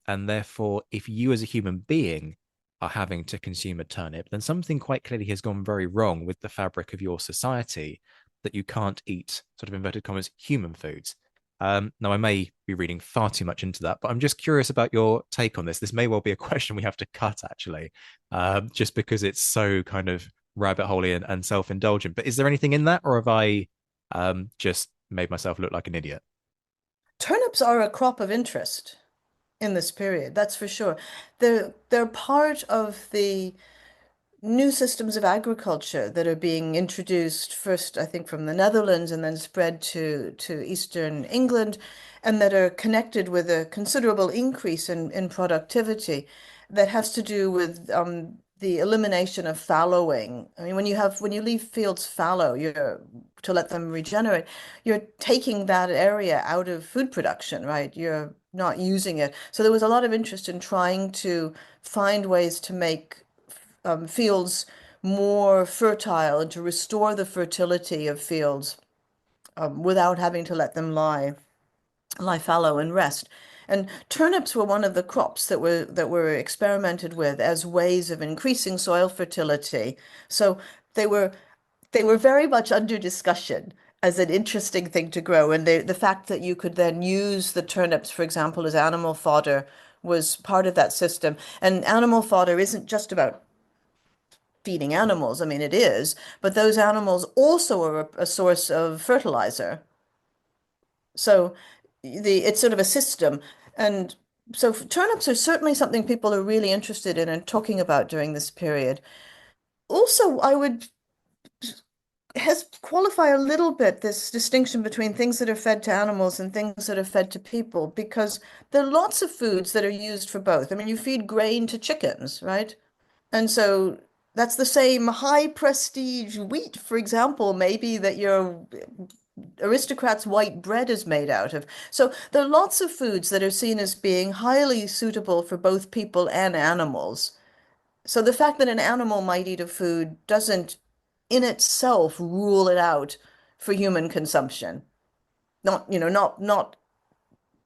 And therefore, if you as a human being are having to consume a turnip, then something quite clearly has gone very wrong with the fabric of your society that you can't eat, sort of inverted commas, human foods. Now, I may be reading far too much into that, but I'm just curious about your take on this. This may well be a question we have to cut, actually, just because it's so kind of rabbit holey and self-indulgent. But is there anything in that, or have I just made myself look like an idiot? Turnips are a crop of interest in this period, that's for sure. They're part of the new systems of agriculture that are being introduced first, I think, from the Netherlands and then spread to Eastern England, and that are connected with a considerable increase in productivity that has to do with the elimination of fallowing. I mean, when you leave fields fallow, you're to let them regenerate, you're taking that area out of food production, right? You're not using it. So there was a lot of interest in trying to find ways to make fields more fertile and to restore the fertility of fields without having to let them lie fallow and rest. And turnips were one of the crops that were experimented with as ways of increasing soil fertility. So they were they were very much under discussion as an interesting thing to grow. And the fact that you could then use the turnips, for example, as animal fodder was part of that system. And animal fodder isn't just about feeding animals. I mean, it is, but those animals also are a source of fertilizer. So it's sort of a system. And so turnips are certainly something people are really interested in and talking about during this period. Also, I would has qualify a little bit this distinction between things that are fed to animals and things that are fed to people, because there are lots of foods that are used for both. I mean, you feed grain to chickens, right? And so that's the same high prestige wheat, for example, maybe that your aristocrat's white bread is made out of. So there are lots of foods that are seen as being highly suitable for both people and animals. So the fact that an animal might eat a food doesn't in itself rule it out for human consumption. Not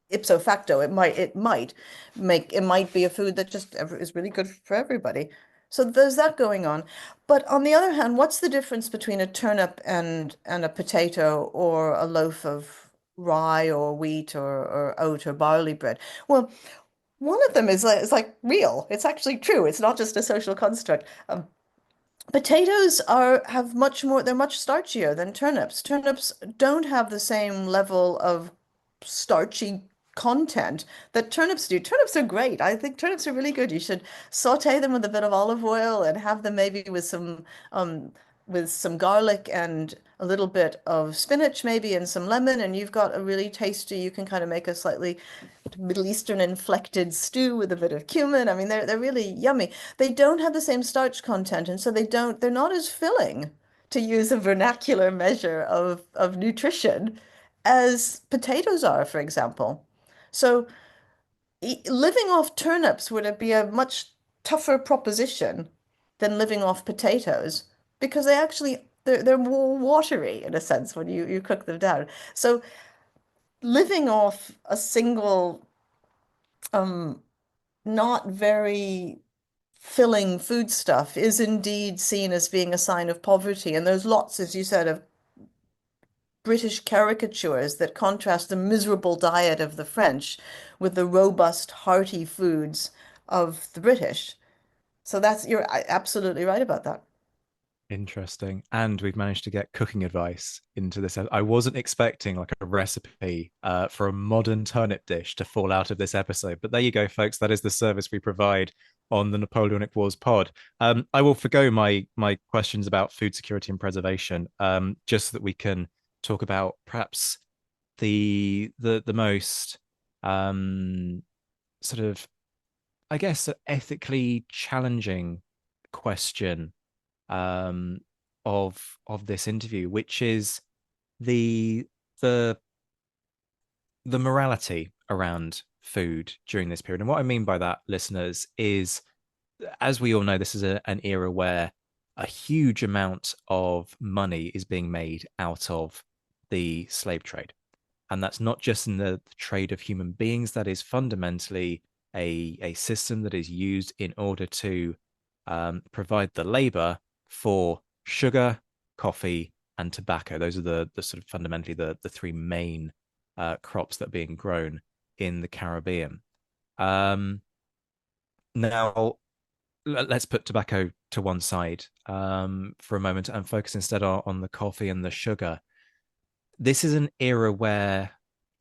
ipso facto. It might be a food that just is really good for everybody. So there's that going on. But on the other hand, what's the difference between a turnip and a potato or a loaf of rye or wheat or oat or barley bread? Well, one of them is like real. It's actually true. It's not just a social construct. Potatoes have much more, they're much starchier than turnips. Turnips don't have the same level of starchy content that turnips do. Turnips are great. I think turnips are really good. You should saute them with a bit of olive oil and have them maybe with some garlic and a little bit of spinach maybe and some lemon, and you've got a really tasty, you can kind of make a slightly Middle Eastern inflected stew with a bit of cumin. I mean, they're really yummy. They don't have the same starch content, and so they're not as filling, to use a vernacular measure of nutrition, as potatoes are, for example. So living off turnips would be a much tougher proposition than living off potatoes because they're more watery in a sense when you cook them down. So living off a single um not very filling foodstuff is indeed seen as being a sign of poverty. And there's lots, as you said, of British caricatures that contrast the miserable diet of the French with the robust, hearty foods of the British. So you're absolutely right about that. Interesting. And we've managed to get cooking advice into this. I wasn't expecting like a recipe for a modern turnip dish to fall out of this episode. But there you go, folks. That is the service we provide on the Napoleonic Wars pod. I will forgo my questions about food security and preservation, just so that we can talk about perhaps the most sort of, I guess, ethically challenging question um, of this interview, which is the the the morality around food during this period. And what I mean by that, listeners, is as we all know, this is an era where a huge amount of money is being made out of the slave trade. And that's not just in the trade of human beings, that is fundamentally a system that is used in order to provide the labor for sugar, coffee, and tobacco. Those are the sort of fundamentally the three main crops that are being grown in the Caribbean. Now, let's put tobacco to one side for a moment and focus instead on the coffee and the sugar. This is an era where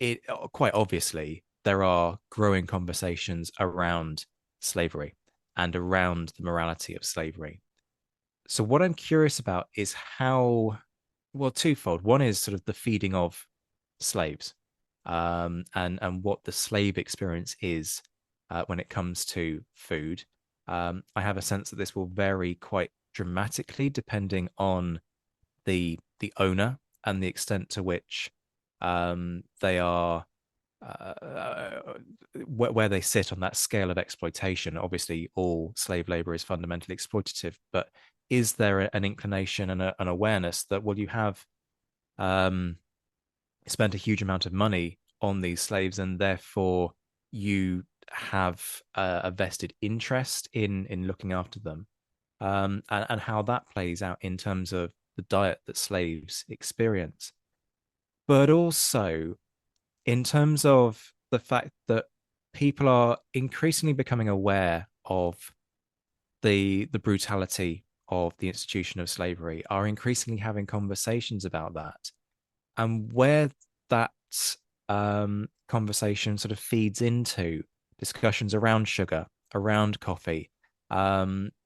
it quite obviously there are growing conversations around slavery and around the morality of slavery. So what I'm curious about is how, well, twofold. One is sort of the feeding of slaves, and what the slave experience is when it comes to food, I have a sense that this will vary quite dramatically depending on the owner and the extent to which they are where they sit on that scale of exploitation. Obviously, all slave labor is fundamentally exploitative, but is there an inclination and an awareness that, well, you have um, spent a huge amount of money on these slaves, and therefore you have a vested interest in looking after them, and how that plays out in terms of the diet that slaves experience, but also in terms of the fact that people are increasingly becoming aware of the brutality of the institution of slavery, are increasingly having conversations about that, and where that conversation sort of feeds into discussions around sugar, around coffee,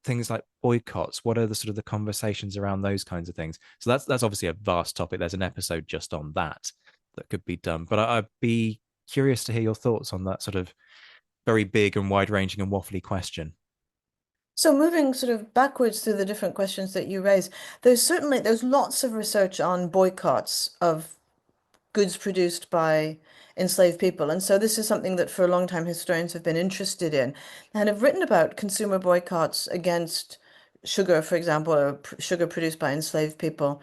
things like boycotts. What are the sort of the conversations around those kinds of things? So that's obviously a vast topic. There's an episode just on that could be done. But I'd be curious to hear your thoughts on that sort of very big and wide-ranging and waffly question. So moving sort of backwards through the different questions that you raise, there's lots of research on boycotts of goods produced by enslaved people. And so this is something that for a long time historians have been interested in and have written about consumer boycotts against sugar, for example, or sugar produced by enslaved people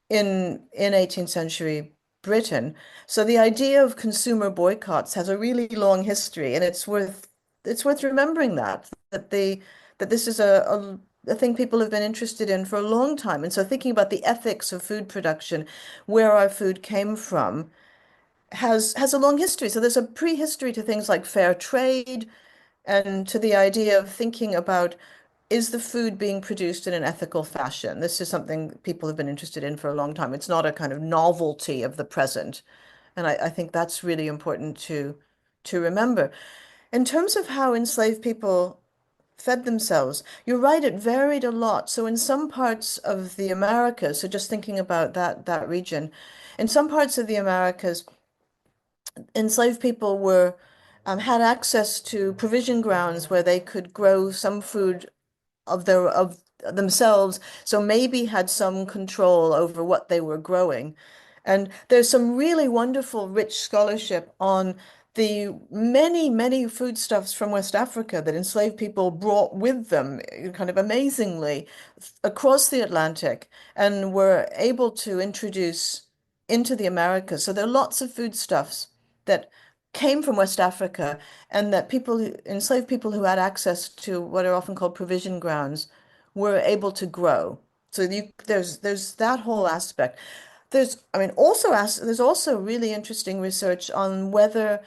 in 18th century Britain. So the idea of consumer boycotts has a really long history, and it's worth remembering that this is a thing people have been interested in for a long time. And so thinking about the ethics of food production, where our food came from, has a long history. So there's a prehistory to things like fair trade and to the idea of thinking about, is the food being produced in an ethical fashion? This is something people have been interested in for a long time. It's not a kind of novelty of the present. And I think that's really important to remember. In terms of how enslaved people fed themselves, you're right, it varied a lot. So in some parts of the Americas, so just thinking about that region, in some parts of the Americas, enslaved people were had access to provision grounds where they could grow some food of themselves, so maybe had some control over what they were growing. And there's some really wonderful, rich scholarship on the many, many foodstuffs from West Africa that enslaved people brought with them, kind of amazingly, across the Atlantic and were able to introduce into the Americas. So there are lots of foodstuffs that came from West Africa and that enslaved people who had access to what are often called provision grounds were able to grow. So there's that whole aspect. There's also really interesting research on whether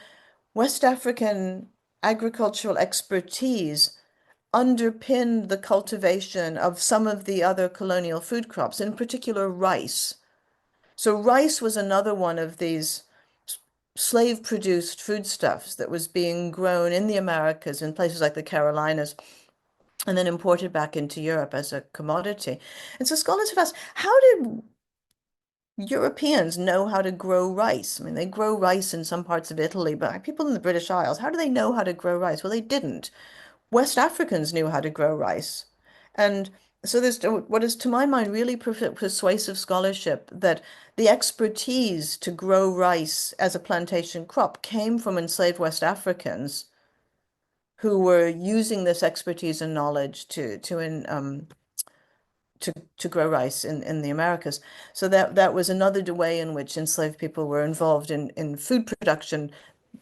West African agricultural expertise underpinned the cultivation of some of the other colonial food crops, in particular rice. So rice was another one of these slave-produced foodstuffs that was being grown in the Americas in places like the Carolinas and then imported back into Europe as a commodity. And so scholars have asked, how did Europeans know how to grow rice? I mean, they grow rice in some parts of Italy, but people in the British Isles, how do they know how to grow rice? Well, they didn't. West Africans knew how to grow rice. And so there's what is, to my mind, really persuasive scholarship that the expertise to grow rice as a plantation crop came from enslaved West Africans who were using this expertise and knowledge to grow rice in the Americas. So that was another way in which enslaved people were involved in food production.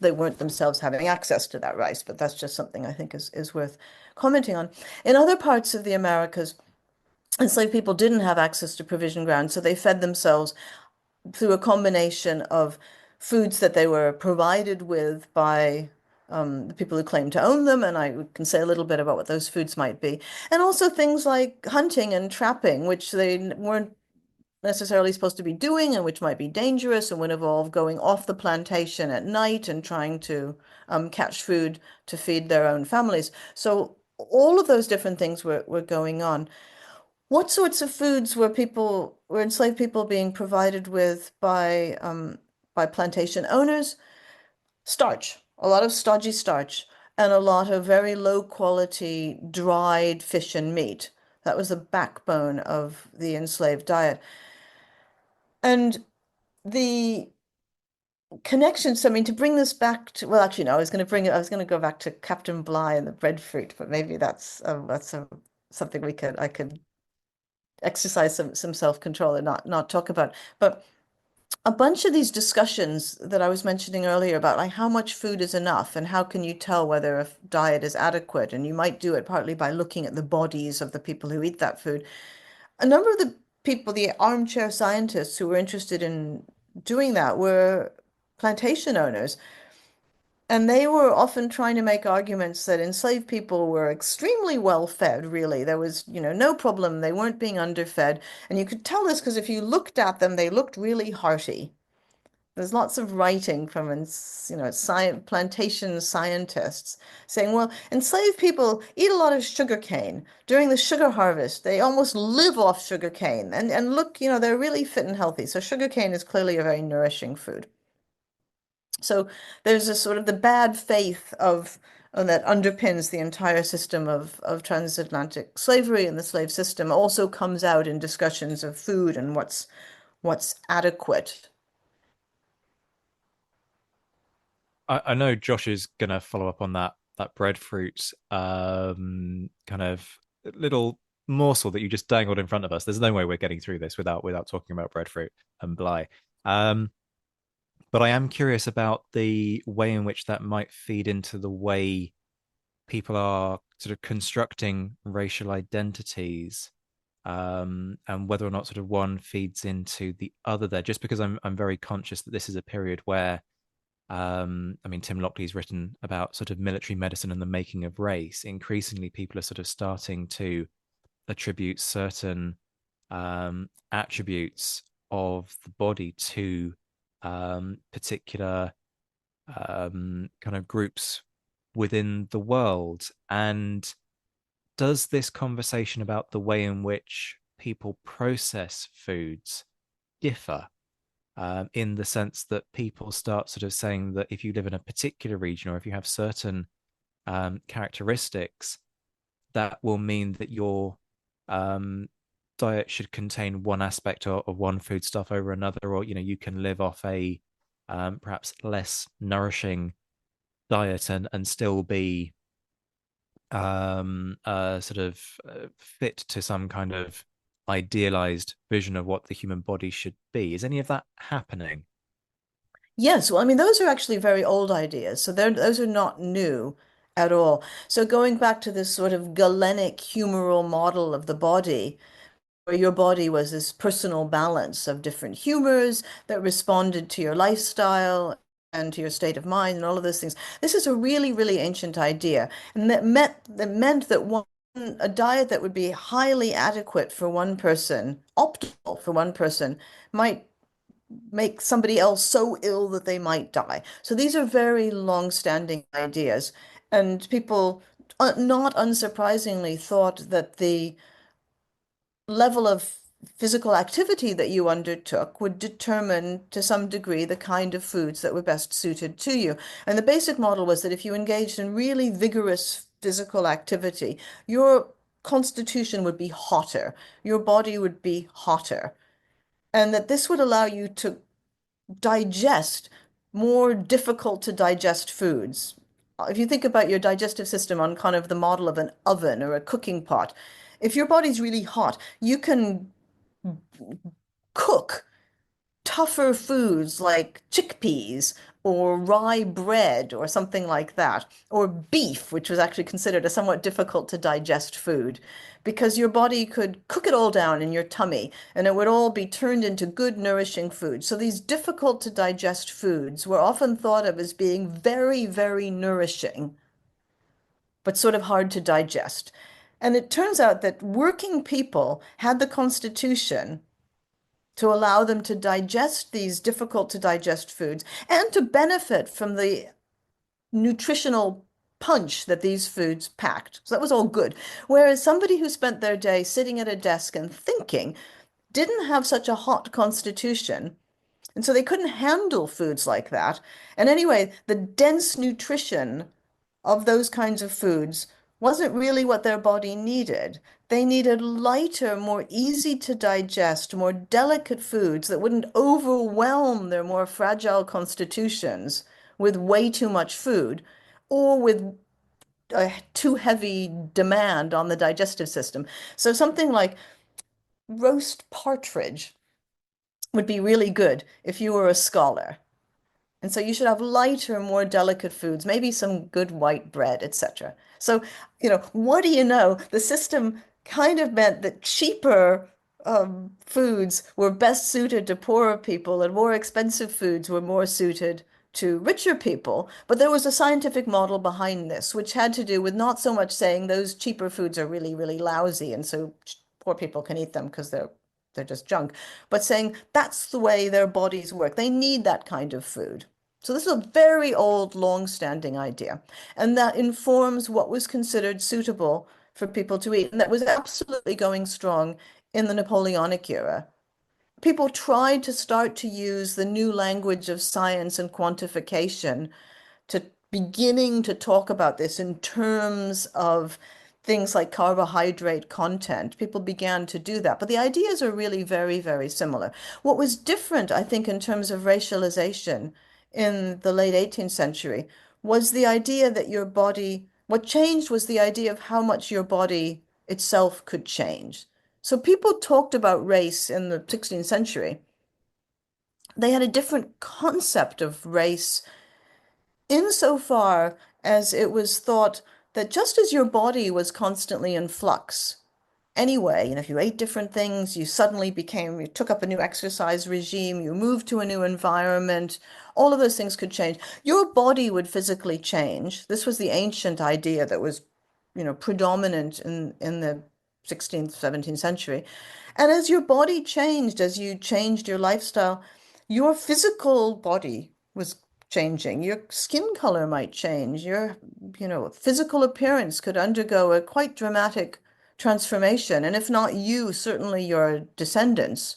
They weren't themselves having access to that rice, but that's just something I think is worth commenting on. In other parts of the Americas, enslaved people didn't have access to provision grounds, so they fed themselves through a combination of foods that they were provided with by the people who claim to own them, and I can say a little bit about what those foods might be, and also things like hunting and trapping, which they weren't necessarily supposed to be doing and which might be dangerous and would involve going off the plantation at night and trying to catch food to feed their own families. So all of those different things were going on. What sorts of foods were enslaved people being provided with by plantation owners? Starch, a lot of stodgy starch. and a lot of very low quality dried fish and meat. That was the backbone of the enslaved diet. And the connections, I mean, to bring this back to, well, actually, no, I was going to go back to Captain Bligh and the breadfruit, but maybe something I could exercise some self-control and not talk about. But a bunch of these discussions that I was mentioning earlier about like how much food is enough and how can you tell whether a diet is adequate, and you might do it partly by looking at the bodies of the people who eat that food. A number of the people, the armchair scientists who were interested in doing that, were plantation owners. And they were often trying to make arguments that enslaved people were extremely well fed, really. There was, no problem. They weren't being underfed. And you could tell this because if you looked at them, they looked really hearty. There's lots of writing from, science, plantation scientists saying, well, enslaved people eat a lot of sugar cane. During the sugar harvest, they almost live off sugar cane. And look, they're really fit and healthy. So sugar cane is clearly a very nourishing food. So there's a sort of the bad faith of that underpins the entire system of transatlantic slavery, and the slave system also comes out in discussions of food and what's adequate. I know Josh is gonna follow up on that breadfruit kind of little morsel that you just dangled in front of us. There's no way we're getting through this without talking about breadfruit and Bly. But I am curious about the way in which that might feed into the way people are sort of constructing racial identities, and whether or not sort of one feeds into the other there. Just because I'm very conscious that this is a period where, I mean, Tim Lockley's written about sort of military medicine and the making of race. Increasingly, people are sort of starting to attribute certain attributes of the body to particular kind of groups within the world. And does this conversation about the way in which people process foods differ, in the sense that people start sort of saying that if you live in a particular region or if you have certain characteristics, that will mean that your diet should contain one aspect of one foodstuff over another, or you can live off a perhaps less nourishing diet and still be sort of fit to some kind of idealized vision of what the human body should be. Is any of that happening? Yes, well, I mean, those are actually very old ideas. So those are not new at all. So going back to this sort of Galenic humoral model of the body, where your body was this personal balance of different humors that responded to your lifestyle and to your state of mind and all of those things. This is a really, really ancient idea. And that meant that a diet that would be highly adequate for one person, optimal for one person, might make somebody else so ill that they might die. So these are very long-standing ideas. And people, not unsurprisingly, thought that the level of physical activity that you undertook would determine to some degree the kind of foods that were best suited to you. And the basic model was that if you engaged in really vigorous physical activity, your constitution would be hotter, your body would be hotter, and that this would allow you to digest more difficult to digest foods. If you think about your digestive system on kind of the model of an oven or a cooking pot, if your body's really hot, you can cook tougher foods like chickpeas or rye bread or something like that, or beef, which was actually considered a somewhat difficult to digest food, because your body could cook it all down in your tummy and it would all be turned into good, nourishing food. So these difficult to digest foods were often thought of as being very, very nourishing, but sort of hard to digest. And it turns out that working people had the constitution to allow them to digest these difficult to digest foods and to benefit from the nutritional punch that these foods packed. So that was all good. Whereas somebody who spent their day sitting at a desk and thinking didn't have such a hot constitution. And so they couldn't handle foods like that. And anyway, the dense nutrition of those kinds of foods wasn't really what their body needed. They needed lighter, more easy to digest, more delicate foods that wouldn't overwhelm their more fragile constitutions with way too much food or with a too heavy demand on the digestive system. So something like roast partridge would be really good if you were a scholar. And so you should have lighter, more delicate foods, maybe some good white bread, etc. So, what do you know? The system kind of meant that cheaper foods were best suited to poorer people, and more expensive foods were more suited to richer people. But there was a scientific model behind this, which had to do with not so much saying those cheaper foods are really, really lousy, and so poor people can eat them because they're just junk, but saying that's the way their bodies work. They need that kind of food. So this is a very old, long-standing idea, and that informs what was considered suitable for people to eat, and that was absolutely going strong in the Napoleonic era. People tried to start to use the new language of science and quantification to beginning to talk about this in terms of things like carbohydrate content. People began to do that, but the ideas are really very, very similar. What was different, I think, in terms of racialization in the late 18th century was the idea that your body, what changed was the idea of how much your body itself could change. So people talked about race in the 16th century. They had a different concept of race insofar as it was thought that just as your body was constantly in flux, anyway, if you ate different things, you took up a new exercise regime, you moved to a new environment, all of those things could change. Your body would physically change. This was the ancient idea that was, predominant in the 16th, 17th century. And as your body changed, as you changed your lifestyle, your physical body was changing. Your skin color might change. Your, physical appearance could undergo a quite dramatic transformation. And if not you, certainly your descendants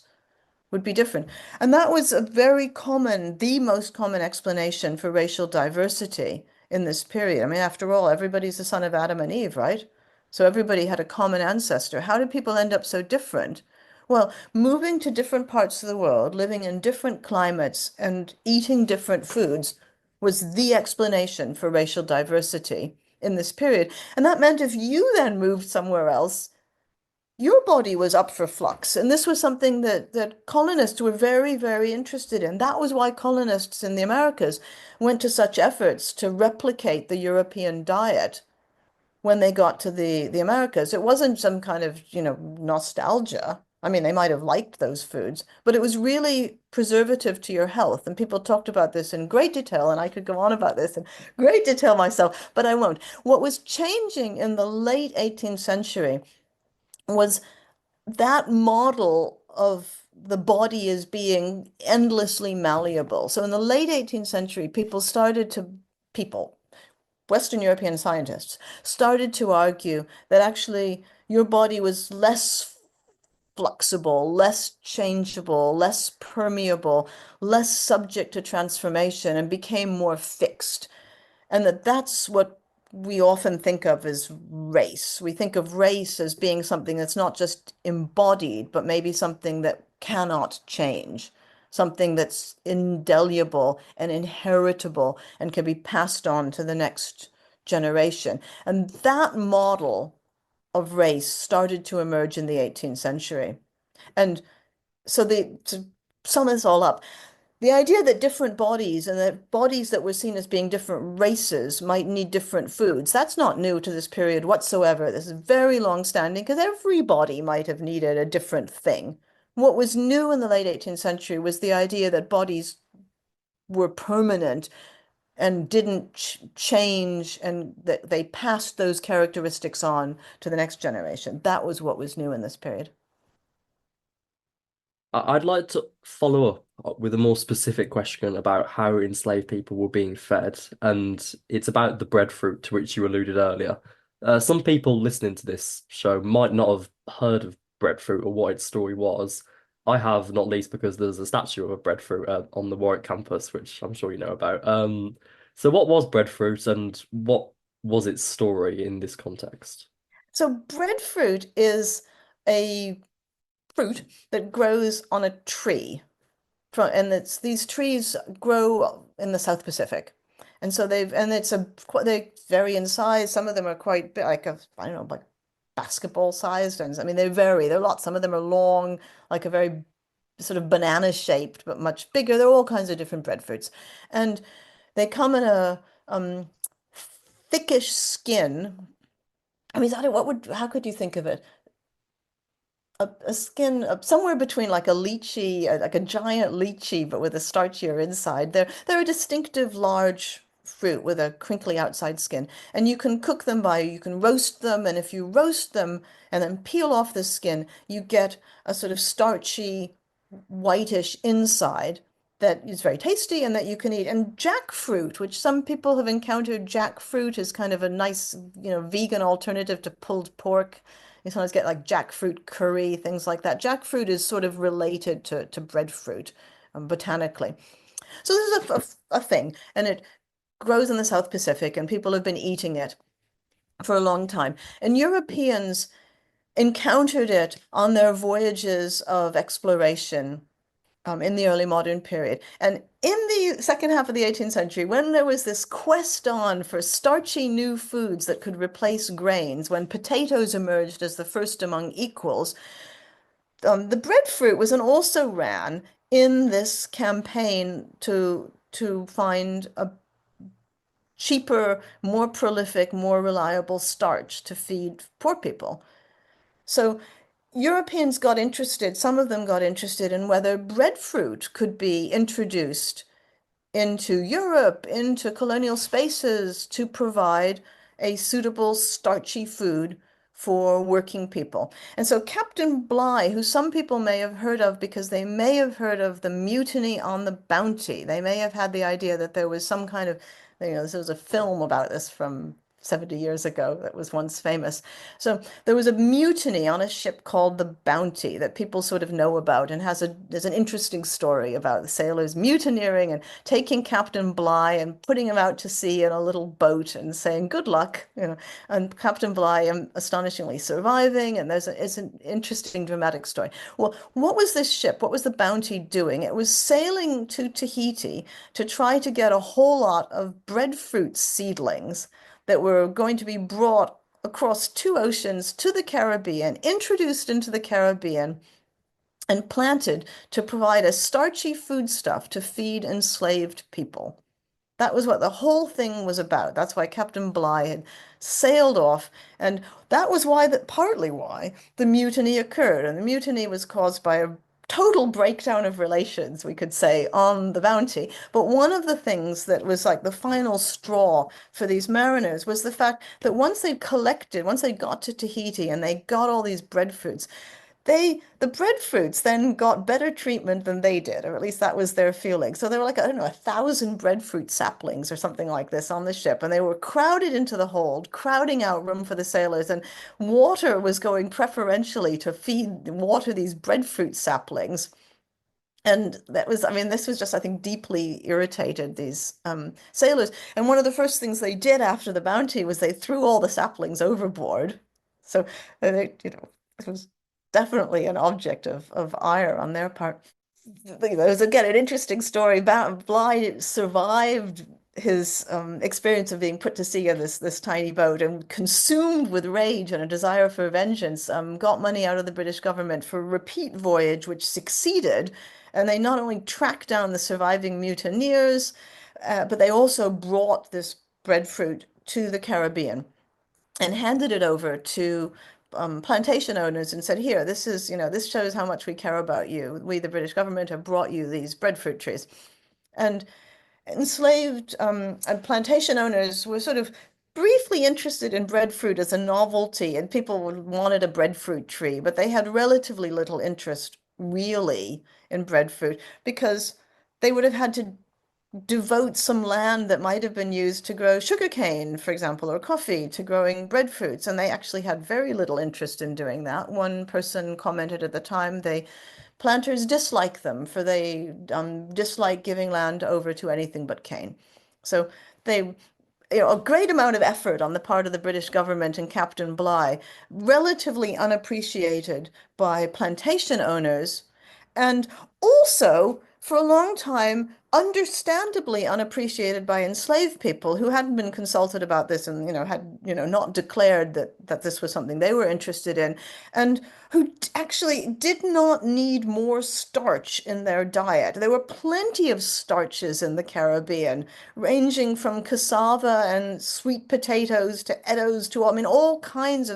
would be different. And that was the most common explanation for racial diversity in this period. I mean, after all, everybody's the son of Adam and Eve, right? So everybody had a common ancestor. How did people end up so different? Well, moving to different parts of the world, living in different climates, and eating different foods was the explanation for racial diversity in this period. And that meant if you then moved somewhere else, your body was up for flux. And this was something that colonists were very, very interested in. That was why colonists in the Americas went to such efforts to replicate the European diet when they got to the Americas. It wasn't some kind of, nostalgia. I mean, they might have liked those foods, but it was really preservative to your health. And people talked about this in great detail, and I could go on about this in great detail myself, but I won't. What was changing in the late 18th century was that model of the body as being endlessly malleable. So in the late 18th century, people, Western European scientists, started to argue that actually your body was less flexible, less changeable, less permeable, less subject to transformation, and became more fixed. And that's what we often think of as race. We think of race as being something that's not just embodied, but maybe something that cannot change, something that's indelible and inheritable and can be passed on to the next generation. And that model of race started to emerge in the 18th century. And so to sum this all up, the idea that different bodies and that bodies that were seen as being different races might need different foods, that's not new to this period whatsoever. This is very long-standing because everybody might have needed a different thing. What was new in the late 18th century was the idea that bodies were permanent and didn't change and that they passed those characteristics on to the next generation. That was what was new in this period. I'd like to follow up with a more specific question about how enslaved people were being fed, and it's about the breadfruit to which you alluded earlier. Some people listening to this show might not have heard of breadfruit or what its story was. I have, not least because there's a statue of a breadfruit on the Warwick campus, which I'm sure you know about. So what was breadfruit and what was its story in this context? So breadfruit is a fruit that grows on a tree. And it's these trees grow in the South Pacific. And so they vary in size. Some of them are quite big, like I don't know, like basketball sized. And I mean, they vary. There are lots. Some of them are long, like a very sort of banana shaped, but much bigger. There are all kinds of different breadfruits. And they come in a thickish skin. I mean, I don't, how could you think of it? A skin somewhere between like a lychee, like a giant lychee, but with a starchier inside. They're a distinctive large fruit with a crinkly outside skin, and you can roast them, and if you roast them and then peel off the skin, you get a sort of starchy, whitish inside that is very tasty and that you can eat. And jackfruit, which some people have encountered, jackfruit is kind of a nice, vegan alternative to pulled pork. You sometimes get like jackfruit curry, things like that. Jackfruit is sort of related to breadfruit botanically. So this is a thing, and it grows in the South Pacific, and people have been eating it for a long time. And Europeans encountered it on their voyages of exploration in the early modern period. And in the second half of the 18th century, when there was this quest on for starchy new foods that could replace grains, when potatoes emerged as the first among equals, the breadfruit was and also ran in this campaign to find a cheaper, more prolific, more reliable starch to feed poor people. So Europeans got interested, some of them got interested in whether breadfruit could be introduced into Europe, into colonial spaces to provide a suitable starchy food for working people. And so Captain Bligh, who some people may have heard of because they may have heard of the mutiny on the Bounty. They may have had the idea that there was some kind of, there was a film about this from 70 years ago that was once famous. So there was a mutiny on a ship called the Bounty that people sort of know about and there's an interesting story about the sailors mutineering and taking Captain Bligh and putting him out to sea in a little boat and saying good luck, and Captain Bligh astonishingly surviving. And it's an interesting dramatic story. Well, what was this ship? What was the Bounty doing? It was sailing to Tahiti to try to get a whole lot of breadfruit seedlings that were going to be brought across two oceans to the Caribbean, introduced into the Caribbean, and planted to provide a starchy foodstuff to feed enslaved people. That was what the whole thing was about. That's why Captain Bligh had sailed off, and that was partly why the mutiny occurred. And the mutiny was caused by a total breakdown of relations, we could say, on the Bounty. But one of the things that was like the final straw for these mariners was the fact that once they got to Tahiti and they got all these breadfruits, the breadfruits then got better treatment than they did, or at least that was their feeling. So there were like, I don't know, 1,000 breadfruit saplings or something like this on the ship, and they were crowded into the hold, crowding out room for the sailors, and water was going preferentially to water these breadfruit saplings. And I mean, this was just, I think, deeply irritated these sailors. And one of the first things they did after the Bounty was they threw all the saplings overboard. So it was definitely an object of ire on their part. There's again an interesting story about Bligh survived his experience of being put to sea on this tiny boat and consumed with rage and a desire for vengeance, got money out of the British government for a repeat voyage, which succeeded. And they not only tracked down the surviving mutineers, but they also brought this breadfruit to the Caribbean and handed it over to plantation owners and said, here, this shows how much we care about you. We, the British government, have brought you these breadfruit trees. And enslaved and plantation owners were sort of briefly interested in breadfruit as a novelty, and people wanted a breadfruit tree, but they had relatively little interest really in breadfruit because they would have had to devote some land that might have been used to grow sugarcane, for example, or coffee to growing breadfruits. And they actually had very little interest in doing that. One person commented at the time planters dislike them, for they dislike giving land over to anything but cane. So they a great amount of effort on the part of the British government and Captain Bligh, relatively unappreciated by plantation owners, and also for a long time, understandably unappreciated by enslaved people who hadn't been consulted about this and, had, not declared that this was something they were interested in, and who actually did not need more starch in their diet. There were plenty of starches in the Caribbean, ranging from cassava and sweet potatoes to eddos to, I mean,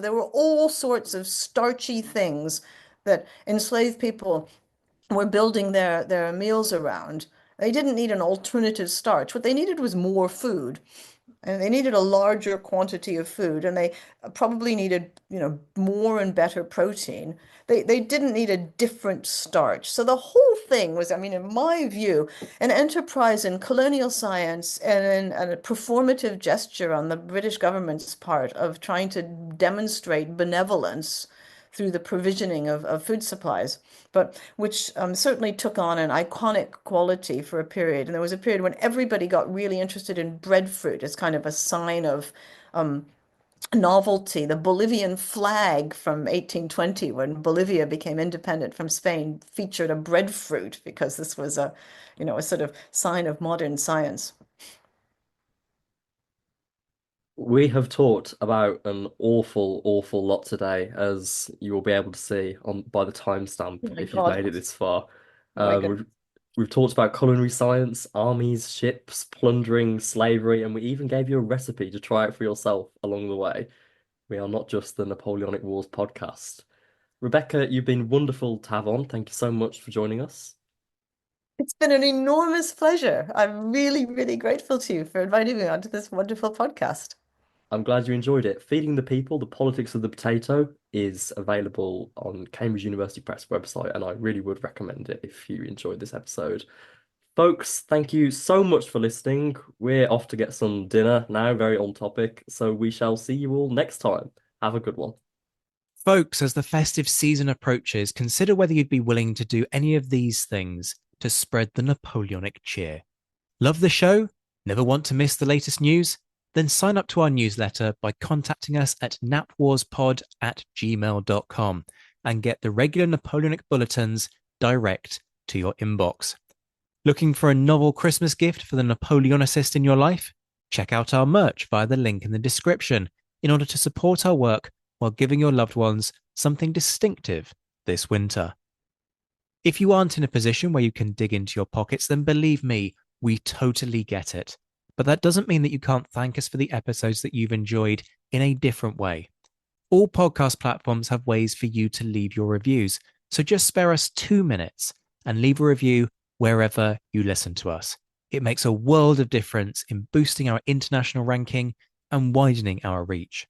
there were all sorts of starchy things that enslaved people were building their meals around. They didn't need an alternative starch. What they needed was more food. And they needed a larger quantity of food, and they probably needed, more and better protein. They didn't need a different starch. So the whole thing was, I mean, in my view, an enterprise in colonial science and a performative gesture on the British government's part of trying to demonstrate benevolence through the provisioning of food supplies, but which certainly took on an iconic quality for a period. And there was a period when everybody got really interested in breadfruit as kind of a sign of um, novelty. The Bolivian flag from 1820, when Bolivia became independent from Spain, featured a breadfruit because this was a sort of sign of modern science. We have talked about an awful, awful lot today, as you will be able to see on by the Oh timestamp my if you've God. made it this far. Oh my We've goodness. we've talked about culinary science, armies, ships, plundering, slavery, and we even gave you a recipe to try it for yourself along the way. We are not just the Napoleonic Wars podcast. Rebecca, you've been wonderful to have on. Thank you so much for joining us. It's been an enormous pleasure. I'm really, really grateful to you for inviting me onto this wonderful podcast. I'm glad you enjoyed it. Feeding the People, The Politics of the Potato is available on Cambridge University Press website, and I really would recommend it if you enjoyed this episode. Folks, thank you so much for listening. We're off to get some dinner now, very on topic, so we shall see you all next time. Have a good one. Folks, as the festive season approaches, consider whether you'd be willing to do any of these things to spread the Napoleonic cheer. Love the show? Never want to miss the latest news? Then sign up to our newsletter by contacting us at napwarspod@gmail.com and get the regular Napoleonic bulletins direct to your inbox. Looking for a novel Christmas gift for the Napoleonicist in your life? Check out our merch via the link in the description in order to support our work while giving your loved ones something distinctive this winter. If you aren't in a position where you can dig into your pockets, then believe me, we totally get it. But that doesn't mean that you can't thank us for the episodes that you've enjoyed in a different way. All podcast platforms have ways for you to leave your reviews, so just spare us 2 minutes and leave a review wherever you listen to us. It makes a world of difference in boosting our international ranking and widening our reach.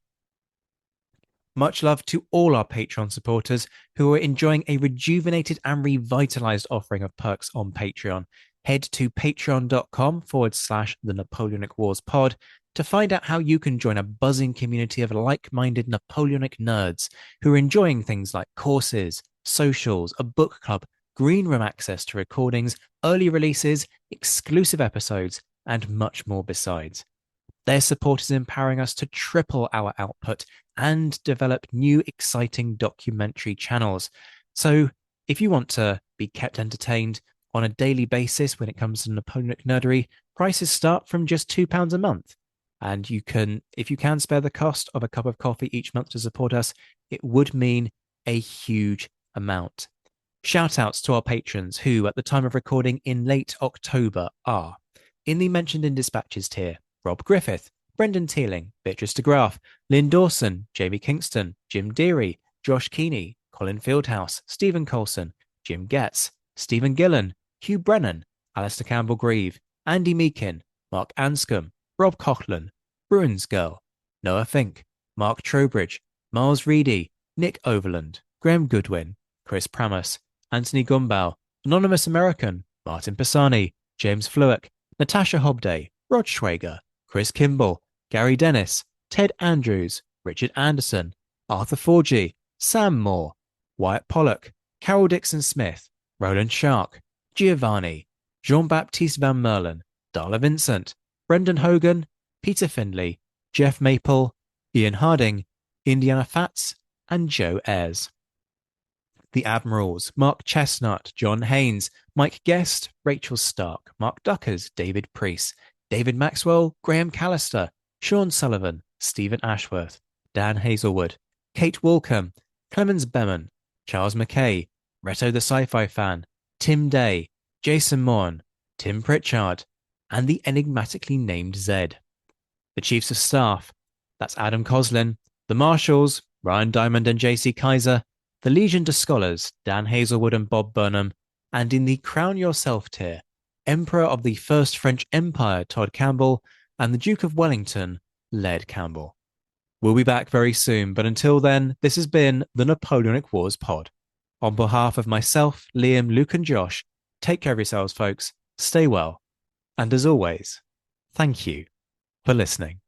Much love to all our Patreon supporters who are enjoying a rejuvenated and revitalized offering of perks on Patreon. Head to patreon.com/the Napoleonic Wars pod to find out how you can join a buzzing community of like-minded Napoleonic nerds who are enjoying things like courses, socials, a book club, green room access to recordings, early releases, exclusive episodes, and much more besides. Their support is empowering us to triple our output and develop new exciting documentary channels. So if you want to be kept entertained on a daily basis when it comes to Napoleonic nerdery, prices start from just £2 a month. And if you can spare the cost of a cup of coffee each month to support us, it would mean a huge amount. Shout outs to our patrons who, at the time of recording in late October, are in the mentioned in dispatches tier: Rob Griffith, Brendan Teeling, Beatrice DeGraff, Lynn Dawson, Jamie Kingston, Jim Deary, Josh Keeney, Colin Fieldhouse, Stephen Colson, Jim Getz, Stephen Gillen, Hugh Brennan, Alistair Campbell-Grieve, Andy Meakin, Mark Anscombe, Rob Coughlin, Bruins Girl, Noah Fink, Mark Trowbridge, Miles Reedy, Nick Overland, Graham Goodwin, Chris Pramus, Anthony Gumbau, Anonymous American, Martin Pisani, James Fluick, Natasha Hobday, Rod Schwager, Chris Kimball, Gary Dennis, Ted Andrews, Richard Anderson, Arthur Forgy, Sam Moore, Wyatt Pollock, Carol Dixon Smith, Roland Shark, Giovanni, Jean-Baptiste Van Merlen, Darla Vincent, Brendan Hogan, Peter Findlay, Jeff Maple, Ian Harding, Indiana Fats, and Joe Ayres. The Admirals, Mark Chestnut, John Haynes, Mike Guest, Rachel Stark, Mark Duckers, David Priest, David Maxwell, Graham Callister, Sean Sullivan, Stephen Ashworth, Dan Hazelwood, Kate Walcombe, Clemens Beman, Charles McKay, Reto the Sci-Fi Fan, Tim Day, Jason Morn, Tim Pritchard, and the enigmatically named Zed. The Chiefs of Staff, that's Adam Coslin, the Marshals, Ryan Diamond and JC Kaiser, the Legion de Scholars, Dan Hazelwood and Bob Burnham, and in the Crown Yourself tier, Emperor of the First French Empire, Todd Campbell, and the Duke of Wellington, Laird Campbell. We'll be back very soon, but until then, this has been the Napoleonic Wars Pod. On behalf of myself, Liam, Luke, and Josh, take care of yourselves, folks, stay well, and as always, thank you for listening.